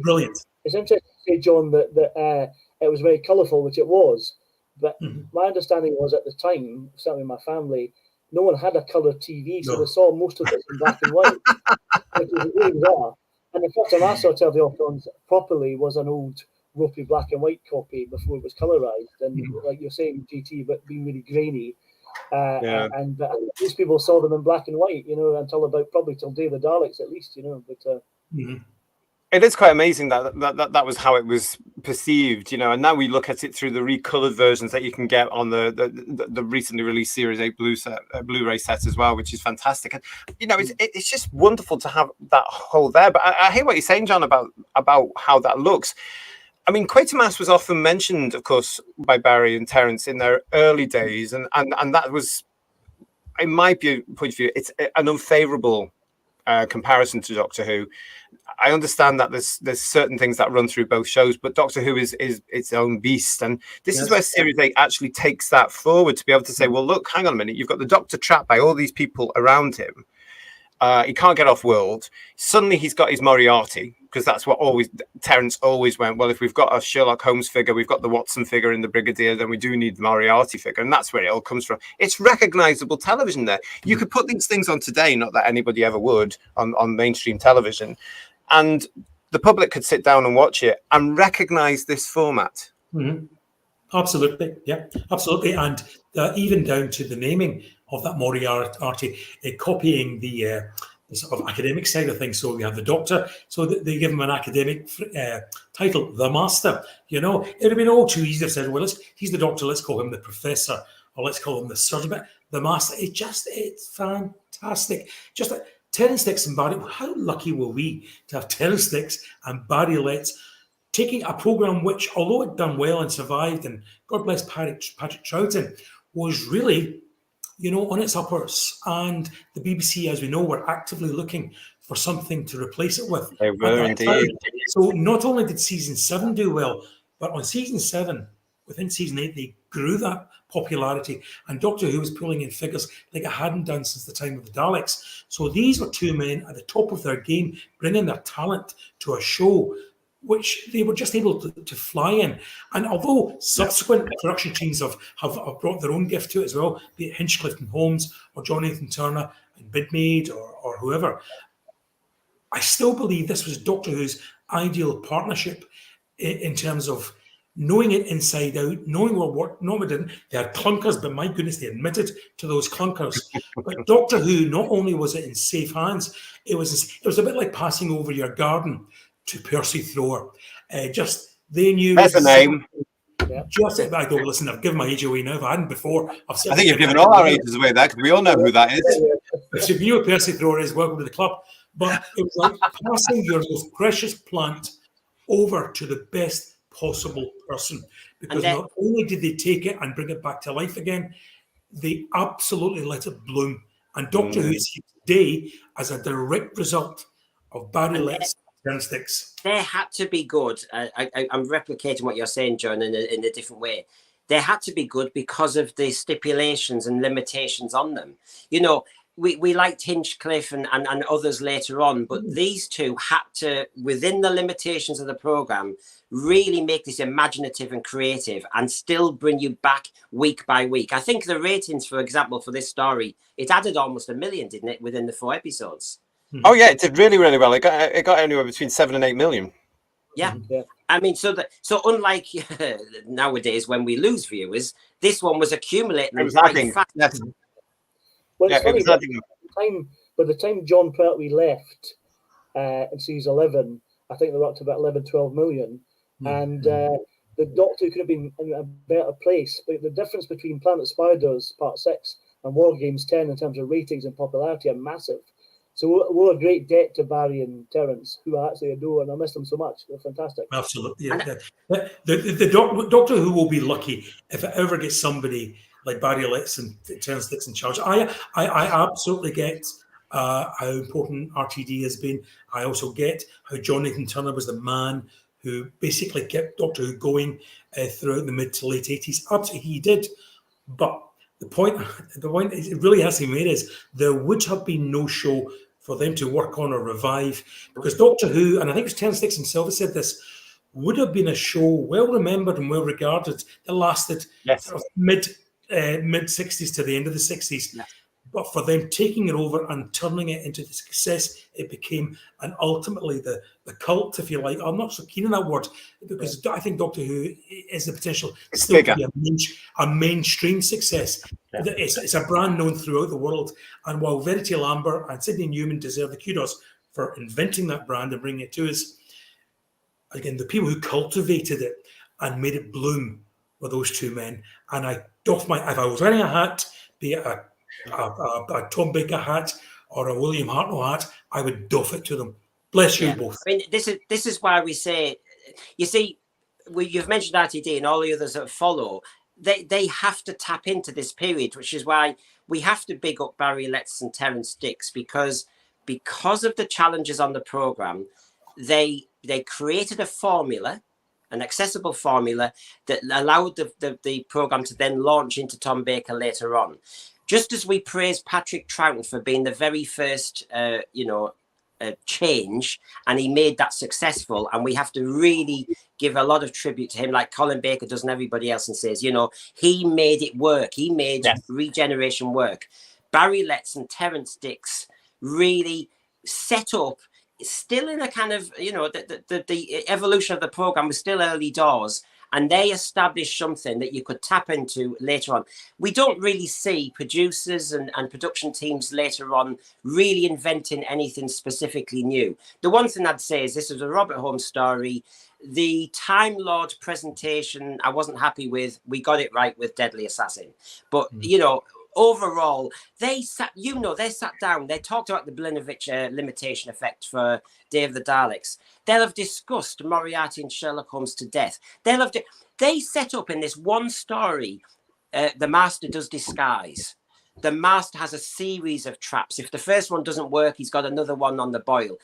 Brilliant. It's interesting to say, John, that it was very colourful, which it was. But my understanding was at the time, certainly my family, no one had a colour TV, so they saw most of it in black and white, which was really bizarre. And the first time I saw Terror of the Autons properly was an old ropey black and white copy before it was colourised. And like you're saying, GT, but being really grainy. And these people saw them in black and white, until probably till Day of the Daleks at least, But it is quite amazing that was how it was perceived, and now we look at it through the recolored versions that you can get on the recently released Series 8 Blu-ray set as well, which is fantastic. And it's just wonderful to have that whole there. But I hear what you're saying, John, about how that looks. I mean, Quatermass was often mentioned, of course, by Barry and Terence in their early days, and that was, in my point of view, it's an unfavourable comparison to Doctor Who. I understand that there's certain things that run through both shows, but Doctor Who is its own beast, and this is where Series 8 actually takes that forward to be able to say, well, look, hang on a minute, you've got the Doctor trapped by all these people around him. He can't get off world. Suddenly he's got his Moriarty, because that's what Terence always went, well, if we've got a Sherlock Holmes figure, we've got the Watson figure in the Brigadier, then we do need the Moriarty figure, and that's where it all comes from. It's recognizable television there. You could put these things on today, not that anybody ever would, on mainstream television, and the public could sit down and watch it and recognize this format. Absolutely, yeah, absolutely. And even down to the naming of that Moriarty, copying the sort of academic side of things. So we have the Doctor, so they give him an academic title, the Master. You know, it would have been all too easy to say, well, he's the Doctor, let's call him the Professor, or let's call him the Surgeon. But the Master, it's fantastic. Just like Terence Dicks and Barry, how lucky were we to have Terence Dicks and Barry Letts taking a programme which, although it done well and survived, and God bless Patrick Troughton, was really, you know, on its uppers. And the BBC, as we know, were actively looking for something to replace it with. They were indeed. So not only did season 7 do well, but on season 7, within season 8, they grew that popularity. And Doctor Who was pulling in figures like it hadn't done since the time of the Daleks. So these were two men at the top of their game, bringing their talent to a show which they were just able to fly in. And although subsequent production teams have brought their own gift to it as well, be it Hinchcliffe and Holmes or John Nathan Turner and Bidmaid or whoever, I still believe this was Doctor Who's ideal partnership in terms of knowing it inside out, knowing what worked, knowing what didn't. They had clunkers, but my goodness, they admitted to those clunkers. But Doctor Who, not only was it in safe hands, it was a bit like passing over your garden to Percy Thrower. They knew. That's a name. I don't listen. I've given my age away now. If I hadn't before, I think you've given all our ages away there, because we all know who that is. If you know who Percy Thrower is, welcome to the club. But it was like passing your most precious plant over to the best possible person, because not only did they take it and bring it back to life again, they absolutely let it bloom. And Doctor Who is here today as a direct result of Barry Letts. There had to be good. I'm replicating what you're saying, John, in a different way. There had to be good because of the stipulations and limitations on them. You know, we liked Hinchcliffe and others later on, but these two had to, within the limitations of the programme, really make this imaginative and creative and still bring you back week by week. I think the ratings, for example, for this story, it added almost 1 million, didn't it, within the 4 episodes? Oh yeah, it did really, really well. It got anywhere between 7 and 8 million. Yeah. I mean, so unlike nowadays when we lose viewers, this one was accumulating. It was adding. Well, it's funny, by the time Jon Pertwee left in season 11, I think they were up to about 11, 12 million. And the Doctor could have been in a better place. But the difference between Planet Spiders Part 6 and War Games 10 in terms of ratings and popularity are massive. So we're a great debt to Barry and Terence, who I actually adore, and I miss them so much. They're fantastic. Absolutely. Yeah. The Doctor Who will be lucky if it ever gets somebody like Barry Letts and Terence Dicks in charge. I absolutely get how important RTD has been. I also get how John Nathan Turner was the man who basically kept Doctor Who going throughout the mid to late 80s. Absolutely, he did. But the point it really has to be made is there would have been no show for them to work on or revive, because Doctor Who, and I think it was Terence Dicks himself who said this, would have been a show well remembered and well regarded that lasted mid 60s to the end of the 60s. Yes. But for them taking it over and turning it into the success it became, and ultimately the cult, if you like. I'm not so keen on that word, because I think Doctor Who is the potential still to be a mainstream success. Yeah. It's a brand known throughout the world. And while Verity Lambert and Sidney Newman deserve the kudos for inventing that brand and bringing it to us, again, the people who cultivated it and made it bloom were those two men. And I doff if I was wearing a hat, be it a Tom Baker hat or a William Hartnell hat, I would doff it to them. Bless you both. I mean, this is why we say, you see, you've mentioned RTD and all the others that follow. They have to tap into this period, which is why we have to big up Barry Letts and Terence Dicks, because of the challenges on the programme, they created a formula, an accessible formula that allowed the programme to then launch into Tom Baker later on. Just as we praise Patrick Troughton for being the very first, change, and he made that successful, and we have to really give a lot of tribute to him, like Colin Baker does and everybody else, and says, he made it work. He made regeneration work. Barry Letts and Terence Dicks really set up, still in a kind of, the evolution of the program was still early doors, and they established something that you could tap into later on. We don't really see producers and production teams later on really inventing anything specifically new. The one thing I'd say is this is a Robert Holmes story. The Time Lord presentation I wasn't happy with. We got it right with Deadly Assassin, but you know, overall they sat down, they talked about the Blinovich limitation effect for Day of the Daleks. They'll have discussed Moriarty and Sherlock Holmes to death. They set up in this one story, the Master does disguise. The Master has a series of traps. If the first one doesn't work, he's got another one on the boil.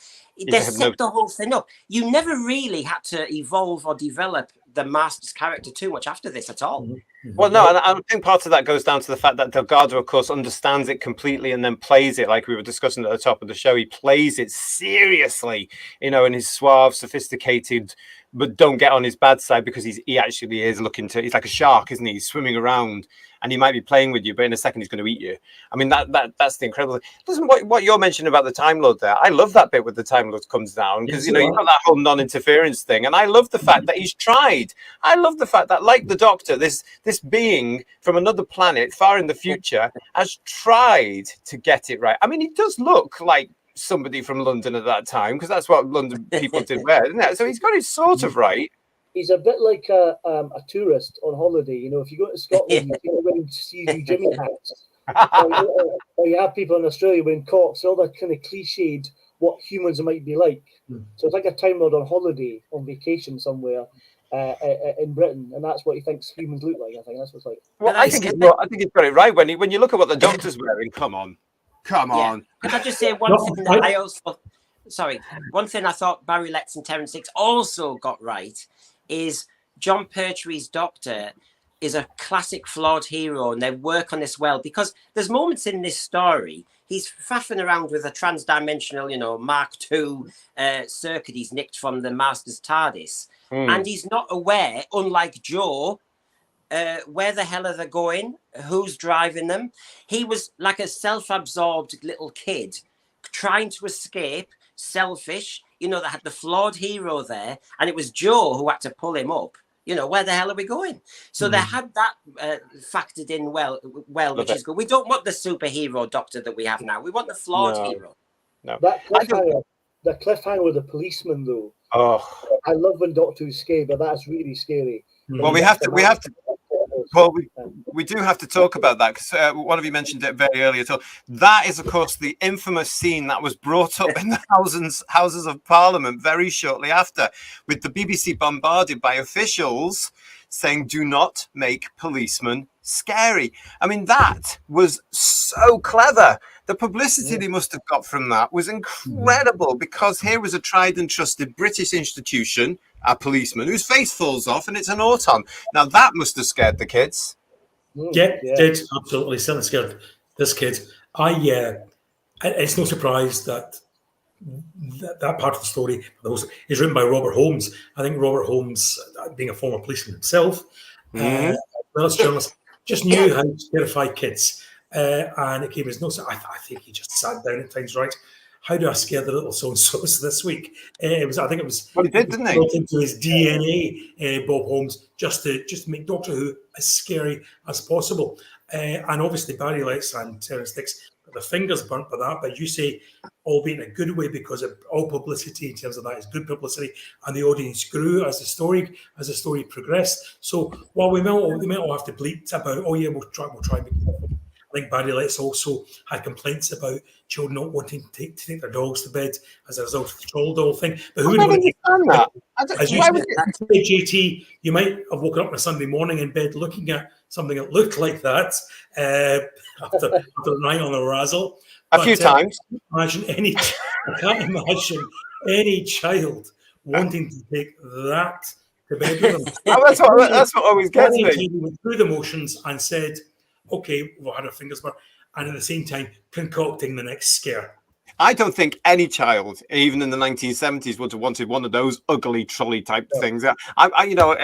They set the whole thing up. You never really had to evolve or develop the Master's character too much after this at all. Well, no, and I think part of that goes down to the fact that Delgado, of course, understands it completely and then plays it like we were discussing at the top of the show. He plays it seriously, you know, in his suave, sophisticated, but don't get on his bad side, because he actually is looking to, he's like a shark, isn't he? He's swimming around and he might be playing with you, but in a second he's going to eat you. I mean, that's the incredible thing. Listen, what you're mentioning about the Time Lord there, I love that bit where the Time Lord comes down, because, you know, you've got that whole non-interference thing. And I love the fact that he's tried. I love the fact that, like the Doctor, this being from another planet far in the future has tried to get it right. I mean, he does look like somebody from London at that time, because that's what London people did wear, isn't it? So he's got it sort of right. He's a bit like a tourist on holiday. You know, if you go to Scotland, you can't wear see Jimmy hats. or you have people in Australia wearing cocks, all that kind of cliched what humans might be like. So it's like a Time Lord on holiday, on vacation somewhere in Britain, and that's what he thinks humans look like. I think that's what it's like. Well, I think he's got it right when you look at what the Doctor's wearing. Come on. Could I just say one thing that one thing I thought Barry Letts and Terence Hicks also got right is Jon Pertwee's Doctor is a classic flawed hero, and they work on this well, because there's moments in this story he's faffing around with a transdimensional, you know, Mark II circuit he's nicked from the Master's TARDIS, and he's not aware, unlike Joe, where the hell are they going, who's driving them. He was like a self-absorbed little kid trying to escape, selfish, you know, that had the flawed hero there, and it was Joe who had to pull him up. You know, where the hell are we going? So they had that factored in well, which is good. We don't want the superhero Doctor that we have now. We want the flawed hero. No. That cliffhanger with the policeman, though. Oh, I love when Doctor Who's scared, but that's really scary. well, we have to. Well, we do have to talk about that, because one of you mentioned it very early. So that is, of course, the infamous scene that was brought up in the Houses of Parliament very shortly after, with the BBC bombarded by officials saying, "Do not make policemen scary." I mean, that was so clever. The publicity they must have got from that was incredible, because here was a tried and trusted British institution, a policeman whose face falls off, and it's an Auton. Now that must have scared the kids. Yeah, did absolutely. Certainly scared this kid. It's no surprise that part of the story is written by Robert Holmes. I think Robert Holmes, being a former policeman himself, well as journalist, just knew how to terrify kids. And it came as no. I think he just sat down at times, right? How do I scare the little so-and-sos this week? I think it was. Well, he did, didn't he? Built into his DNA, Bob Holmes, just to make Doctor Who as scary as possible. And obviously Barry Letts and Terence Hicks got their fingers burnt by that. But you say, albeit in a good way, because of all publicity in terms of that is good publicity, and the audience grew as the story progressed. So while they might all have to bleat about, we'll try and be careful. I think Barry Letts also had complaints about children not wanting to take their dogs to bed as a result of the troll doll thing. But who would understand that? As you said, JT, you might have woken up on a Sunday morning in bed looking at something that looked like that after a night on the razzle. A few times. I can't imagine any child wanting to take that to bed with them. That's what always gets me. He went through the motions and said, okay, we've had our fingers burnt, and at the same time concocting the next scare. I don't think any child, even in the 1970s, would have wanted one of those ugly trolley type things. You know,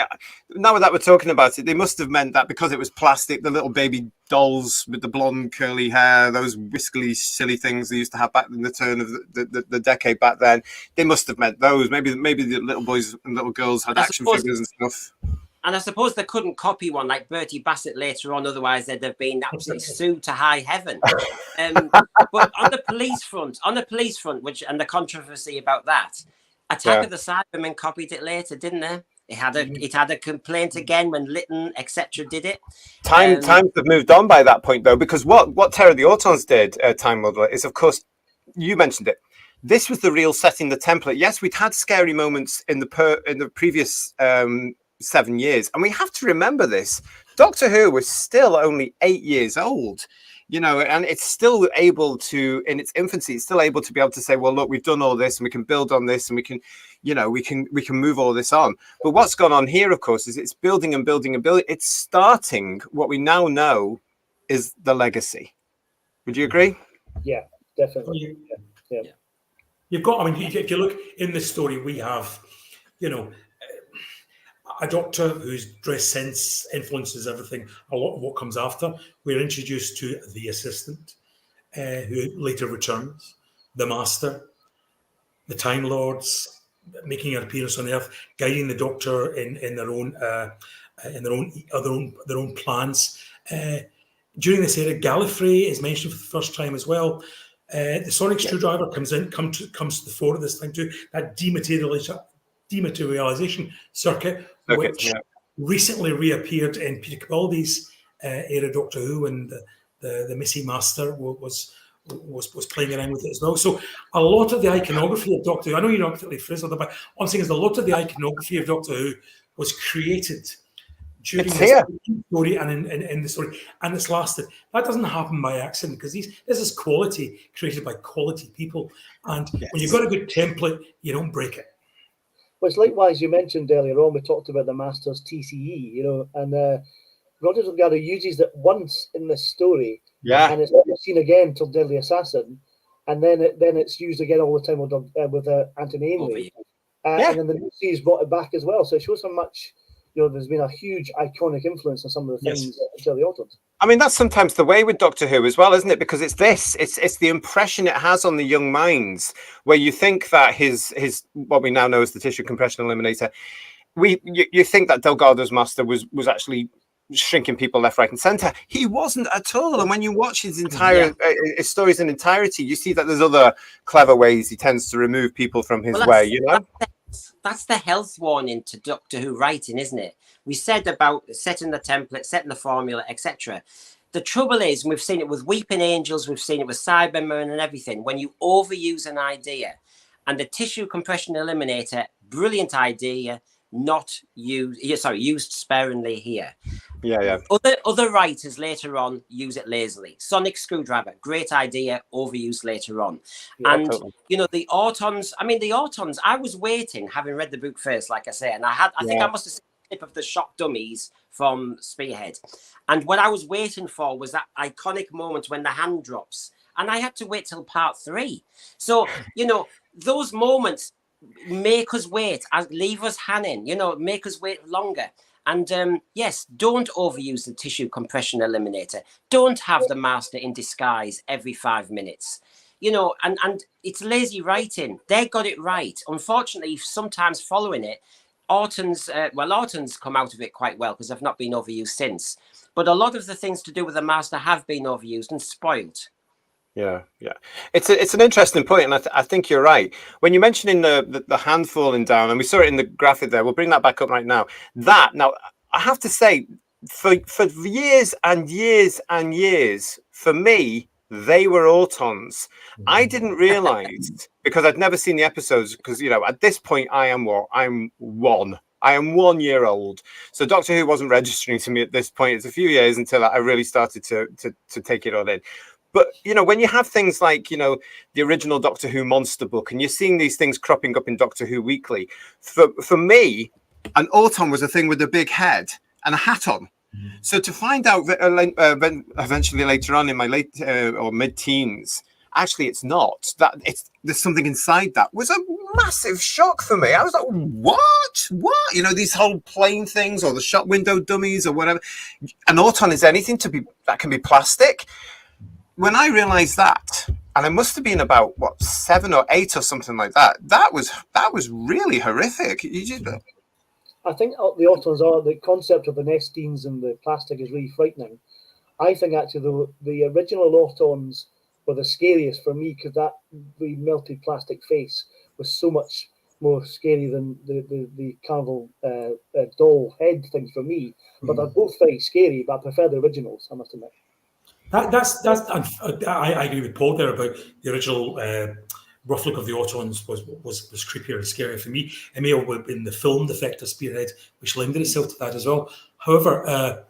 now that we're talking about it, they must have meant that because it was plastic, the little baby dolls with the blonde curly hair, those whiskly silly things they used to have back in the turn of the decade back then, they must have meant those. Maybe the little boys and little girls had action figures and stuff. And I suppose they couldn't copy one like Bertie Bassett later on, otherwise they'd have been absolutely sued to high heaven. But on the police front, which and the controversy about that, Attack of the Cybermen copied it later, didn't they? It had a complaint again when Lytton, etc. did it. Times have moved on by that point, though, because what Terror the Autons did, Time Muddler, is, of course, you mentioned it. This was the real setting the template. Yes, we'd had scary moments in the previous 7 years, and we have to remember this. Doctor Who was still only 8 years old, and it's still able to, in its infancy, it's still able to be able to say, well, look, we've done all this, and we can build on this, and we can, we can move all this on. But what's gone on here, of course, is it's building and building and building. It's starting what we now know is the legacy. Would you agree? Yeah, definitely. Yeah. You've got, if you look in this story, we have, a doctor whose dress sense influences everything. A lot of what comes after. We're introduced to the assistant, who later returns, the master, the Time Lords, making an appearance on Earth, guiding the Doctor in their own plans. During this era, Gallifrey is mentioned for the first time as well. The sonic screwdriver comes to the fore at this time too. That dematerialization circuit, which recently reappeared in Peter Capaldi's era Doctor Who, and the Missy Master was playing around with it as well. So a lot of the iconography of Doctor Who, I know you're not particularly frizzled, but I'm saying is a lot of the iconography of Doctor Who was created during the story and in the story, and it's lasted. That doesn't happen by accident, because this is quality created by quality people, and when you've got a good template, you don't break it. Well, it's likewise, you mentioned earlier on, we talked about the Master's TCE, and Roger Delgado uses it once in this story, and it's never seen again till Deadly Assassin, and then it's used again all the time with Anthony Ainley, and then the new series brought it back as well. So it shows how much there's been a huge iconic influence on some of the things until the Autons. I mean, that's sometimes the way with Doctor Who as well, isn't it? Because it's the impression it has on the young minds, where you think that his what we now know as the tissue compression eliminator, you think that Delgado's master was actually shrinking people left, right, and center. He wasn't at all. And when you watch his entire his stories in entirety, you see that there's other clever ways he tends to remove people from his way. That's the health warning to Doctor Who writing, isn't it? We said about setting the template, setting the formula, etc. The trouble is, and we've seen it with Weeping Angels, we've seen it with Cybermen and everything, when you overuse an idea, and the tissue compression eliminator, brilliant idea, used sparingly here. Other writers later on use it lazily. Sonic screwdriver, great idea, overused later on. Totally. The Autons, I was waiting, having read the book first, like I say, and I think I must have seen a clip of the shock dummies from Spearhead. And what I was waiting for was that iconic moment when the hand drops. And I had to wait till part 3. So, those moments make us wait, leave us hanging, make us wait longer. And don't overuse the tissue compression eliminator. Don't have the master in disguise every 5 minutes. And it's lazy writing. They got it right. Unfortunately, sometimes following it, Autons come out of it quite well because they've not been overused since. But a lot of the things to do with the master have been overused and spoiled. Yeah. It's an interesting point, and I think you're right. When you're mentioning the hand falling down, and we saw it in the graphic there, we'll bring that back up right now. Now, I have to say, for years and years and years, for me, they were Autons. I didn't realize, because I'd never seen the episodes, because, at this point, I'm one. I am 1 year old. So Doctor Who wasn't registering to me at this point. It's a few years until I really started to take it all in. But, when you have things like, the original Doctor Who monster book, and you're seeing these things cropping up in Doctor Who Weekly, for me, an Auton was a thing with a big head and a hat on. So to find out that eventually later on in my late or mid-teens, actually it's not, there's something inside that, was a massive shock for me. I was like, what? These whole plane things, or the shop window dummies, or whatever. An Auton is anything that can be plastic. When I realized that, and it must have been about 7 or 8 or something like that, that was really horrific. I think the Autons are, the concept of the Nestines and the plastic is really frightening. I think actually the original Autons were the scariest for me, because that the melted plastic face was so much more scary than the carnival doll head things for me. But they're both very scary, but I prefer the originals, I must admit. I agree with Paul there about the original rough look of the Autons was creepier and scarier for me. It may have been the filmed effect of Spearhead which lended itself to that as well. However,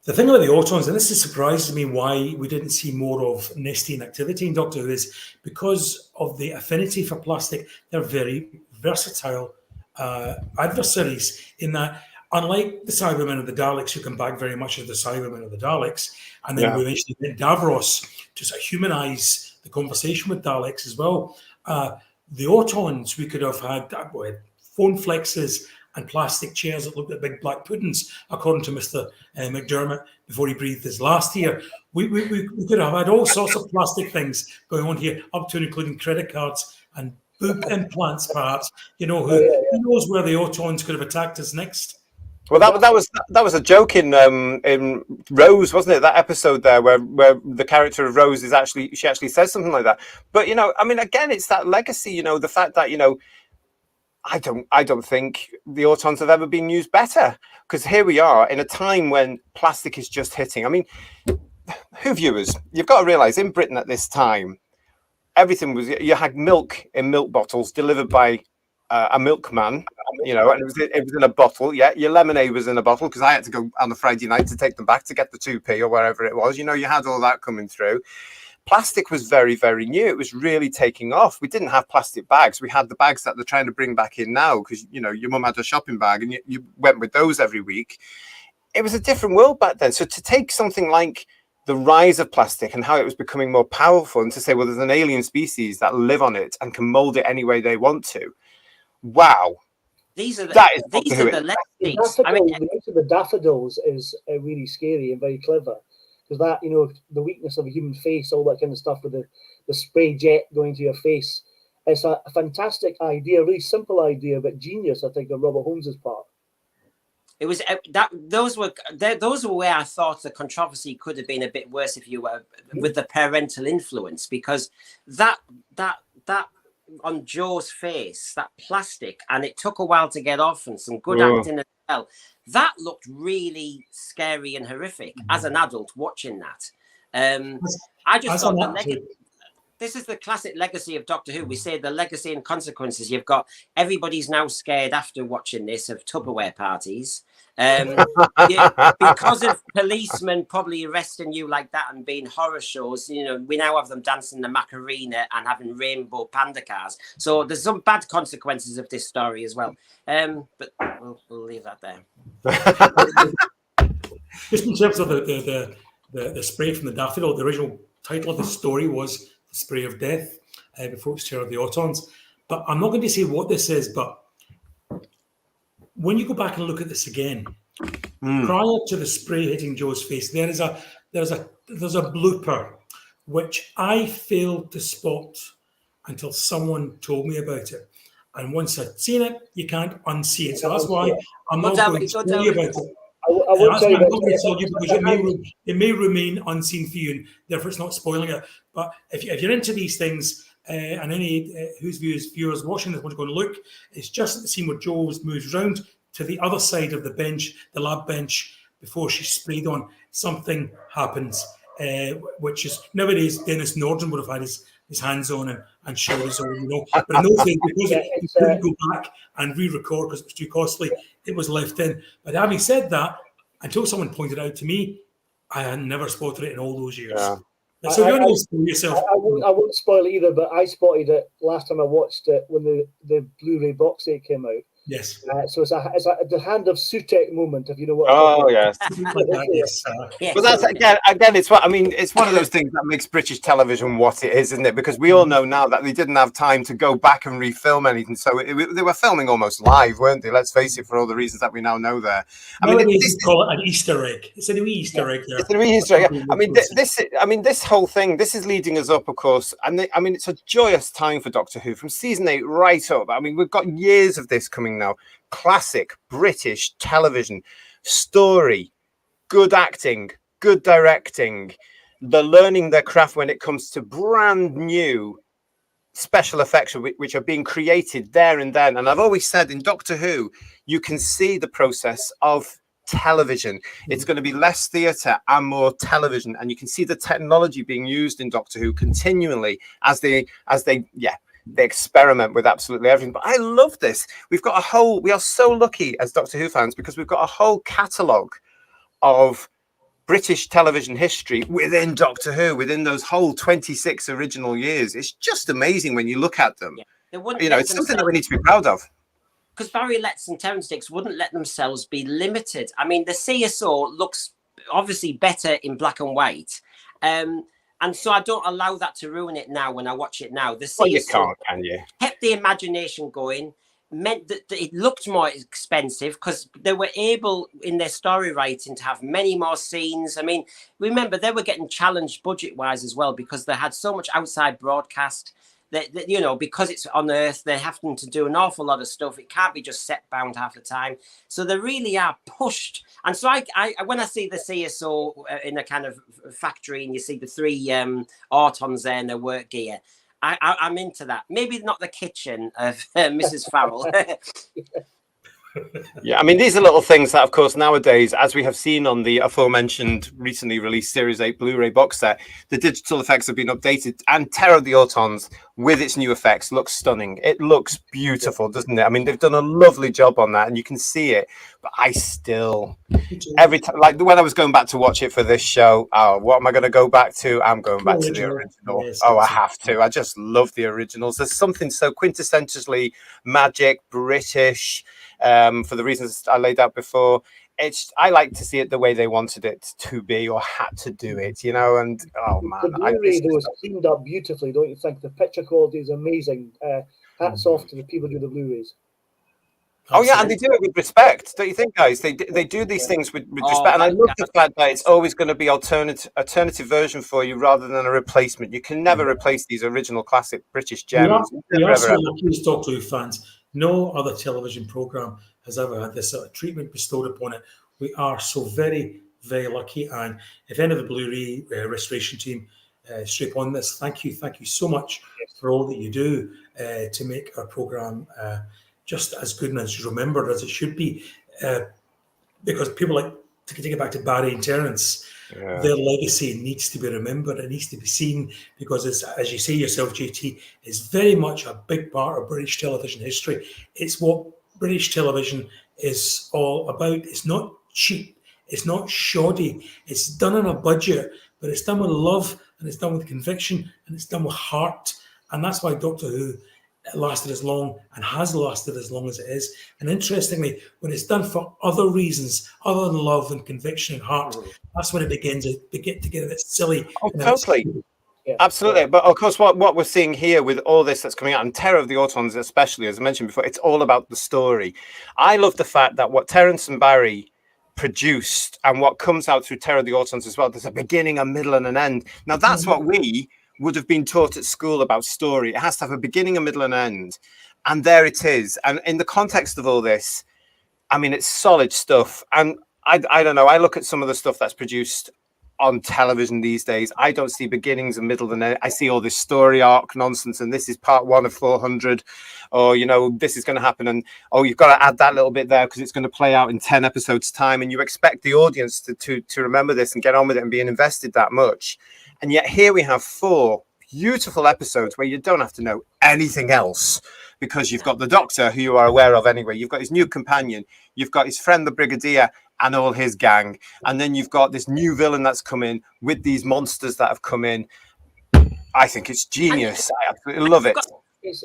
the thing about the Autons, and this surprises me why we didn't see more of Nestine activity in Doctor Who, is because of the affinity for plastic. They're very versatile adversaries in that, unlike the Cybermen of the Daleks, who come back very much as the Cybermen of the Daleks, and then we eventually get Davros to sort of humanise the conversation with Daleks as well. The Autons, we could have had phone flexes and plastic chairs that looked like big black puddings, according to Mr. McDermott, before he breathed his last year. We could have had all sorts of plastic things going on here, up to and including credit cards and boob implants, perhaps. You know, who knows where the Autons could have attacked us next? Well, that was a joke in Rose, wasn't it? That episode there where the character of Rose she actually says something like that. But I mean, again, it's that legacy. The fact that I don't think the Autons have ever been used better, because here we are in a time when plastic is just hitting. I mean, Who viewers, you've got to realise, in Britain at this time, everything was, you had milk in milk bottles delivered by a milkman, and it was in a bottle. Yeah, your lemonade was in a bottle, because I had to go on a Friday night to take them back to get the 2p or wherever it was. You had all that coming through. Plastic was very, very new. It was really taking off. We didn't have plastic bags. We had the bags that they're trying to bring back in now, because, your mum had a shopping bag and you went with those every week. It was a different world back then. So to take something like the rise of plastic and how it was becoming more powerful, and to say, well, there's an alien species that live on it and can mold it any way they want to. Wow. These are the legacies. I mean, the use of the daffodils is really scary and very clever. Because that, the weakness of a human face, all that kind of stuff with the spray jet going to your face. It's a fantastic idea, a really simple idea, but genius, I think, on Robert Holmes's part. It was those were where I thought the controversy could have been a bit worse if you were with the parental influence, because that on Joe's face, that plastic, and it took a while to get off, and some good acting as well. That looked really scary and horrific as an adult watching that. I just thought this is the classic legacy of Doctor Who. We say the legacy and consequences. You've got everybody's now scared after watching this of Tupperware parties. Because of policemen probably arresting you like that and being horror shows, we now have them dancing the Macarena and having rainbow panda cars. So there's some bad consequences of this story as well. But we'll leave that there. Just in terms of the spray from the daffodil, the original title of the story was The Spray of Death, before it was Terror of the Autons. But I'm not going to say what this is, but when you go back and look at this again, prior to the spray hitting Joe's face, there's a blooper which I failed to spot until someone told me about it. And once I'd seen it, you can't unsee it. So that's why I'm not going to tell you about it. I won't tell you because it may remain unseen for you, and therefore it's not spoiling it. But if you're into these things, and any Whose viewers watching this want to go and look, it's just at the scene where Jo moves round to the other side of the bench, the lab bench, before she's sprayed on. Something happens, which is nowadays Dennis Norden would have had his hands on and shoulders on, But in those days, because he couldn't go back and re-record because it was too costly, it was left in. But having said that, until someone pointed out to me, I had never spotted it in all those years. Yeah. So you want to spoil yourself. I won't spoil it either, but I spotted it last time I watched it when the Blu-ray box set came out. Yes. So it's the hand of Sutek moment, if you know what. Oh yes. Yes. But that's again, it's what I mean. It's one of those things that makes British television what it is, isn't it? Because we all know now that they didn't have time to go back and refilm anything, so they were filming almost live, weren't they? Let's face it, for all the reasons that we now know there. Nowadays we call it an Easter egg. It's a new Easter egg there. It's a wee Easter egg. This whole thing. This is leading us up, of course, and it's a joyous time for Doctor Who from season 8 right up. I mean, we've got years of this coming thing now. Classic British television story, good acting, good directing. They're learning their craft when it comes to brand new special effects which are being created there and then. And I've always said in Doctor Who, you can see the process of television. It's going to be less theatre and more television, and you can see the technology being used in Doctor Who continually as they experiment with absolutely everything. But I love this. We are so lucky as Doctor Who fans because we've got a whole catalogue of British television history within Doctor Who, within those whole 26 original years. It's just amazing when you look at them. Yeah. It's something that we need to be proud of. Because Barry Letts and Terrance Dicks wouldn't let themselves be limited. I mean, the CSO looks obviously better in black and white. And so I don't allow that to ruin it now when I watch it now. The CSO you can't, can you? Kept the imagination going, meant that it looked more expensive because they were able in their story writing to have many more scenes. I mean, remember, they were getting challenged budget-wise as well because they had so much outside broadcast. That, you know, because it's on Earth, they're having to do an awful lot of stuff. It can't be just set bound half the time. So they really are pushed. And so I when I see the CSO in a kind of factory and you see the three Autons there in their work gear, I'm into that. Maybe not the kitchen of Mrs. Farrell. Yeah, I mean, these are little things that, of course, nowadays, as we have seen on the aforementioned recently released Series 8 Blu-ray box set, the digital effects have been updated, and Terror of the Autons, with its new effects, looks stunning. It looks beautiful, doesn't it? I mean, they've done a lovely job on that, and you can see it. But I still, every time, like when I was going back to watch it for this show, what am I going to go back to? I'm going back to the original. Yes, I have to. I just love the originals. There's something so quintessentially magic, British, for the reasons I laid out before. I like to see it the way they wanted it to be or had to do it, you know. And oh man, the Blu-ray was cleaned up beautifully, don't you think? The picture quality is amazing. Hats off to the people who do the Blu-rays. Oh yeah, and they do it with respect, don't you think, guys? They do these things with respect, and I love the fact that it's always going to be alternative version for you rather than a replacement. You can never replace these original classic British gems. We are so lucky as Doctor Who fans. No other television program has ever had this sort of treatment bestowed upon it. We are so very, very lucky. And if any of the Blu-ray restoration team straight on this, thank you so much for all that you do to make our program just as good and as remembered as it should be. Because people like to take it back to Barry and Terrance. Yeah. Their legacy needs to be remembered. It needs to be seen because, it's, as you say yourself, JT, it's very much a big part of British television history. It's what British television is all about. It's not cheap. It's not shoddy. It's done on a budget, but it's done with love and it's done with conviction and it's done with heart. And that's why Doctor Who lasted as long and has lasted as long as it is. And interestingly, when it's done for other reasons other than love and conviction and heart, that's when it begins to get a bit silly. Oh, totally. Yeah. Absolutely. But of course, what we're seeing here with all this that's coming out, and Terror of the Autons especially, as I mentioned before, it's all about the story. I love the fact that what Terrance and Barry produced and what comes out through Terror of the Autons as well, there's a beginning, a middle, and an end. Now, that's what we would have been taught at school about story. It has to have a beginning, a middle, and an end. And there it is. And in the context of all this, I mean, it's solid stuff. And I don't know, I look at some of the stuff that's produced on television these days. I don't see beginnings and middle and end. I see all this story arc nonsense, and this is part 1 of 400, or, you know, this is going to happen, and, oh, you've got to add that little bit there because it's going to play out in 10 episodes time, and you expect the audience to remember this and get on with it and being invested that much. And yet here we have 4 beautiful episodes where you don't have to know anything else because you've got the Doctor, who you are aware of anyway. You've got his new companion. You've got his friend, the Brigadier, and all his gang. And then you've got this new villain that's come in with these monsters that have come in. I think it's genius. I absolutely love it.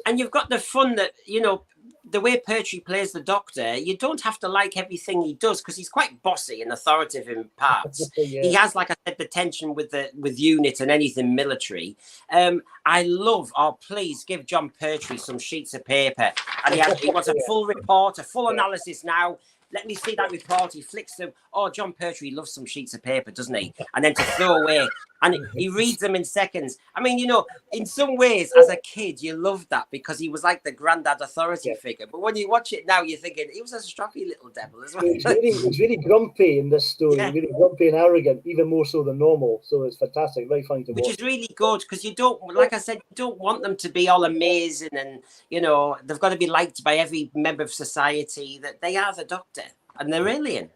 And you've got the fun that, you know, the way Pertwee plays the Doctor, you don't have to like everything he does because he's quite bossy and authoritative in parts. Yeah. He has, like I said, the tension with unit and anything military. I love, please give Jon Pertwee some sheets of paper. And he wants a full report, a full analysis now. Let me see that report. He flicks them. Oh, Jon Pertwee loves some sheets of paper, doesn't he? And then to throw away And he reads them in seconds. I mean, you know, in some ways, as a kid, you loved that because he was like the granddad authority figure. But when you watch it now, you're thinking he was a strappy little devil as well. He's really grumpy in this story, really grumpy and arrogant, even more so than normal. So it's fantastic, very funny to watch. Which is really good because you don't, like I said, you don't want them to be all amazing and, you know, they've got to be liked by every member of society. That they are the Doctor and they're alien.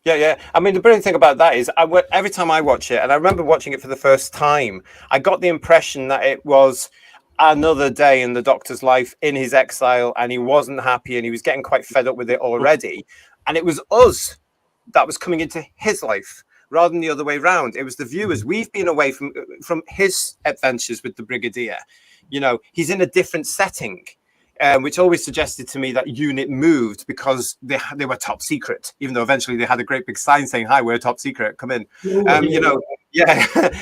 Yeah. I mean, the brilliant thing about that is every time I watch it, and I remember watching it for the first time, I got the impression that it was another day in the Doctor's life in his exile, and he wasn't happy and he was getting quite fed up with it already. And it was us that was coming into his life rather than the other way around. It was the viewers. We've been away from his adventures with the Brigadier. You know, he's in a different setting. Which always suggested to me that unit moved because they were top secret, even though eventually they had a great big sign saying, "Hi, we're top secret, come in." You know,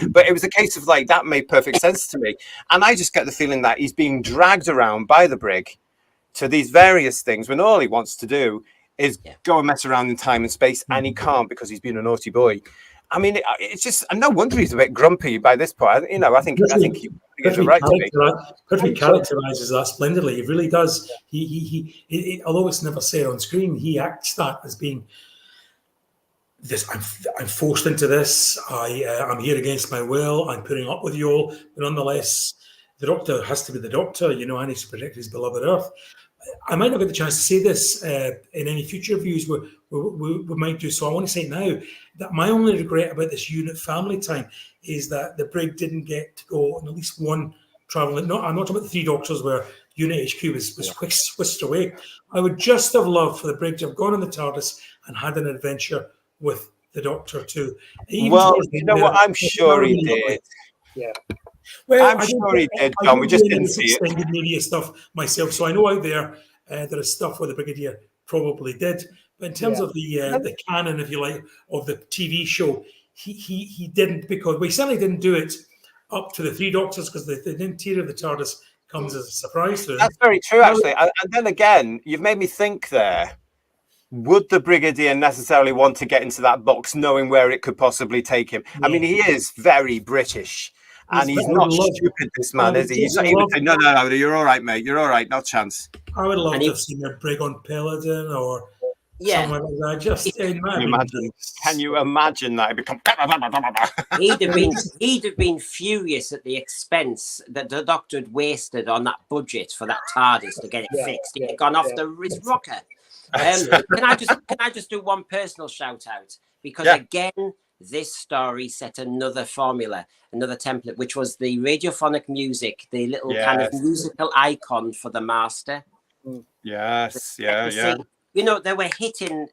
but it was a case of like, that made perfect sense to me. And I just get the feeling that he's being dragged around by the brig to these various things when all he wants to do is go and mess around in time and space, and he can't because he's been a naughty boy. I mean, it's just, and no wonder he's a bit grumpy by this point. You know, I think he gets the right to be. Pertwee characterizes that splendidly. He really does. He although it's never said on screen, he acts that as being this. I'm forced into this. I'm here against my will. I'm putting up with you all. But nonetheless, the Doctor has to be the Doctor, you know, and he's to protect his beloved Earth. I might not get the chance to say this in any future reviews we might do, so I want to say now that my only regret about this unit family time is that the brig didn't get to go on at least one travel. I'm not talking about the three Doctors where Unit HQ was whisked away. I would just have loved for the brig to have gone in the TARDIS and had an adventure with the Doctor too. Well, you know what? I'm sure he did. Yeah. Well, I'm sure he did, John. We just didn't see it. Extended media stuff myself, so I know out there there is stuff where the Brigadier probably did. But in terms of the canon, if you like, of the TV show, he didn't, because we certainly didn't do it up to the three Doctors, because the interior of the TARDIS comes as a surprise to him. That's very true, actually. And then again, you've made me think there. Would the Brigadier necessarily want to get into that box knowing where it could possibly take him? Yeah. I mean, he is very British. And he's not stupid, this man, is he? He's not even saying, no, you're all right, mate. You're all right, no chance. I would love to have seen a brig on Peladon or somewhere like that. Just can you imagine that? He'd have been furious at the expense that the Doctor had wasted on that budget for that TARDIS to get it fixed. He'd gone off the rocker. Can I just do one personal shout out? Because again, this story set another formula, another template, which was the radiophonic music, the little kind of musical icon for the Master. Yes, You know, they were hitting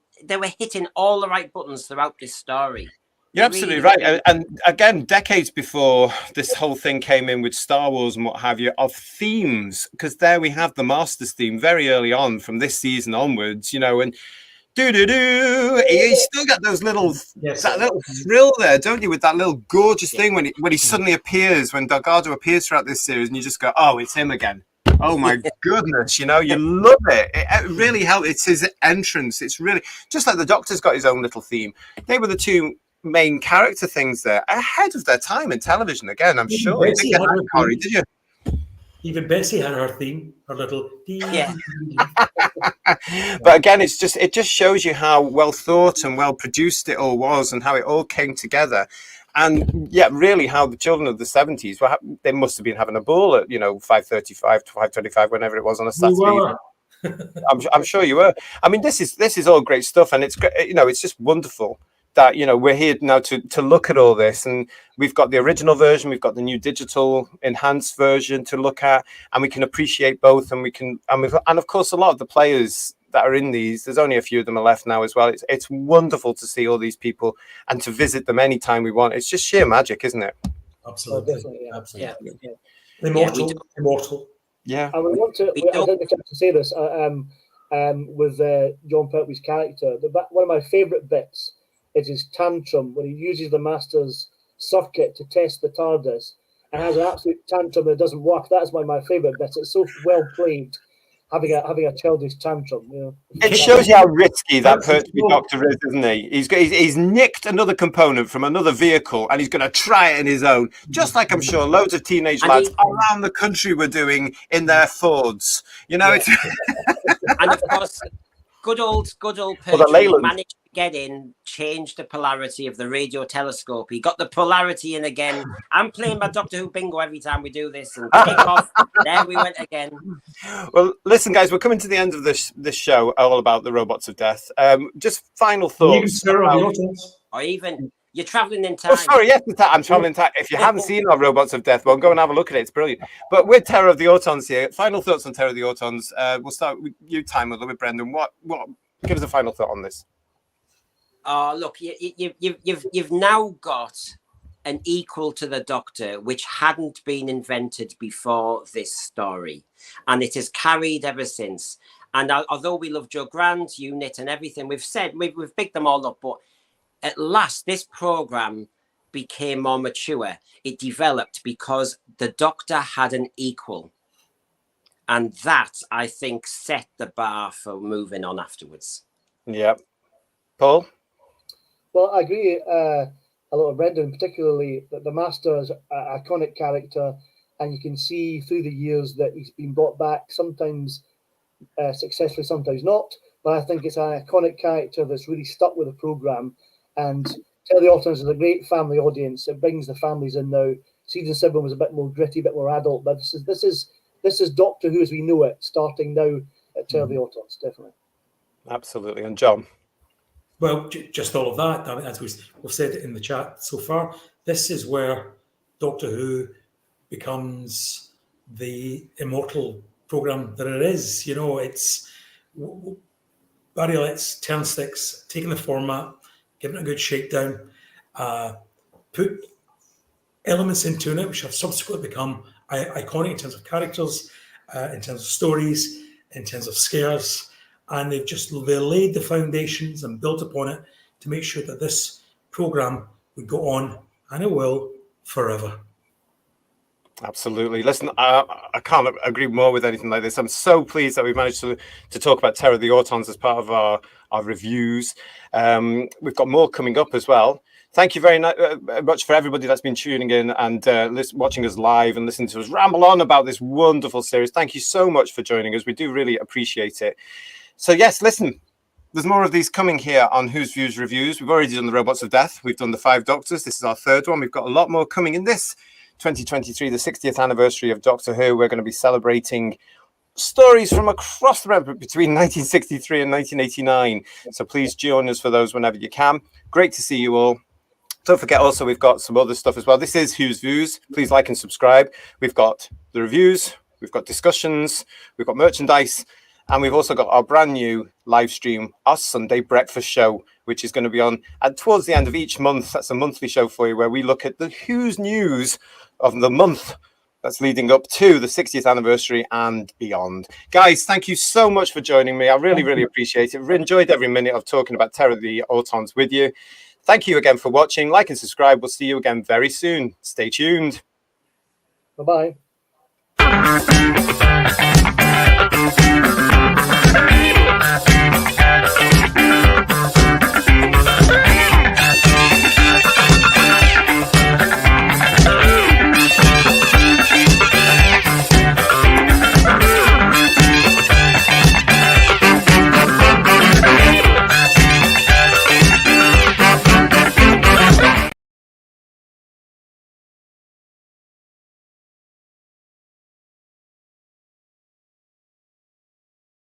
all the right buttons throughout this story. You're absolutely right. And again, decades before this whole thing came in with Star Wars and what have you, of themes, because there we have the Master's theme very early on from this season onwards, you know, and you still got those little that little thrill there, don't you, with that little gorgeous thing when he suddenly appears, when Delgado appears throughout this series, and you just go, oh, it's him again. Oh my goodness, you know, you love it. It really helps. It's his entrance. It's really just like the Doctor's got his own little theme. They were the two main character things there, ahead of their time in television. Again, I'm sure. Did you? Even Bessie had her theme, her little. But again, it just shows you how well thought and well produced it all was, and how it all came together. And really, how the children of the 70s they must have been having a ball at 5:35 to 5:25, whenever it was on a Saturday. I'm sure you were. I mean, this is all great stuff, and it's great. It's just wonderful that we're here now to look at all this, and we've got the original version, we've got the new digital enhanced version to look at, and we can appreciate both, and of course a lot of the players that are in these, there's only a few of them are left now as well. It's wonderful to see all these people and to visit them anytime we want. It's just sheer magic, isn't it? Absolutely. Absolutely. Immortal. Yeah. I would want to. I didn't get to say this. With Jon Pertwee's character, one of my favourite bits is his tantrum when he uses the Master's circuit to test the TARDIS and has an absolute tantrum that doesn't work. That's one of my favourite bits. It's so well played. having a childish tantrum. You know, it shows you how risky that Pertwee doctor is, isn't he? He's nicked another component from another vehicle, and he's going to try it in his own, just like I'm sure loads of teenage lads around the country were doing in their Fords. You know, it's and of course, good old Pertwee managed to get in, change the polarity of the radio telescope. He got the polarity in again. I'm playing my Doctor Who bingo every time we do this, and kick off. There we went again. Well, listen, guys, we're coming to the end of this show, all about the robots of death. Just final thoughts. Or even you're traveling in time. Oh, sorry, yes, I'm traveling in time. If you haven't seen our robots of death, well, go and have a look at it. It's brilliant. But with Terror of the Autons here, final thoughts on Terror of the Autons. We'll start with you, Time with Brendan. What? Give us a final thought on this. Oh, look, you've now got an equal to the Doctor, which hadn't been invented before this story, and it has carried ever since. And although we love Joe Grant, Unit, and everything we've said, we've picked them all up, but at last, this program became more mature. It developed because the Doctor had an equal. And that, I think, set the bar for moving on afterwards. Yeah. Paul? Well, I agree a lot with Brendan, particularly that the Master is an iconic character, and you can see through the years that he's been brought back, sometimes successfully, sometimes not. But I think it's an iconic character that's really stuck with the programme. And Terror of the Autons is a great family audience. It brings the families in now. Season 7 was a bit more gritty, a bit more adult, but this is Doctor Who as we know it, starting now at Terror of the Autons, definitely. Absolutely. And John? Well, just all of that. I mean, as we've said in the chat so far, this is where Doctor Who becomes the immortal program that it is. You know, it's Barry Letts, Turnsticks, taking the format, giving it a good shakedown, put elements into it which have subsequently become iconic in terms of characters, in terms of stories, in terms of scares, and they laid the foundations and built upon it to make sure that this program would go on, and it will, forever. Absolutely. Listen, I can't agree more with anything like this. I'm so pleased that we've managed to talk about Terror of the Autons as part of our reviews. We've got more coming up as well. Thank you very much for everybody that's been tuning in and watching us live and listening to us ramble on about this wonderful series. Thank you so much for joining us. We do really appreciate it. So yes, listen, there's more of these coming here on Who's Views Reviews. We've already done the Robots of Death. We've done the 5 Doctors. This is our 3rd one. We've got a lot more coming in this 2023, the 60th anniversary of Doctor Who. We're going to be celebrating stories from across the realm between 1963 and 1989. So please join us for those whenever you can. Great to see you all. Don't forget also, we've got some other stuff as well. This is Who's Views. Please like and subscribe. We've got the reviews, we've got discussions, we've got merchandise, and we've also got our brand new live stream, our Sunday breakfast show, which is going to be on towards the end of each month. That's a monthly show for you where we look at the Who's news of the month that's leading up to the 60th anniversary and beyond. Guys, thank you so much for joining me. I really, really appreciate it. I've enjoyed every minute of talking about Terror of the Autons with you. Thank you again for watching. Like and subscribe. We'll see you again very soon. Stay tuned. Bye-bye.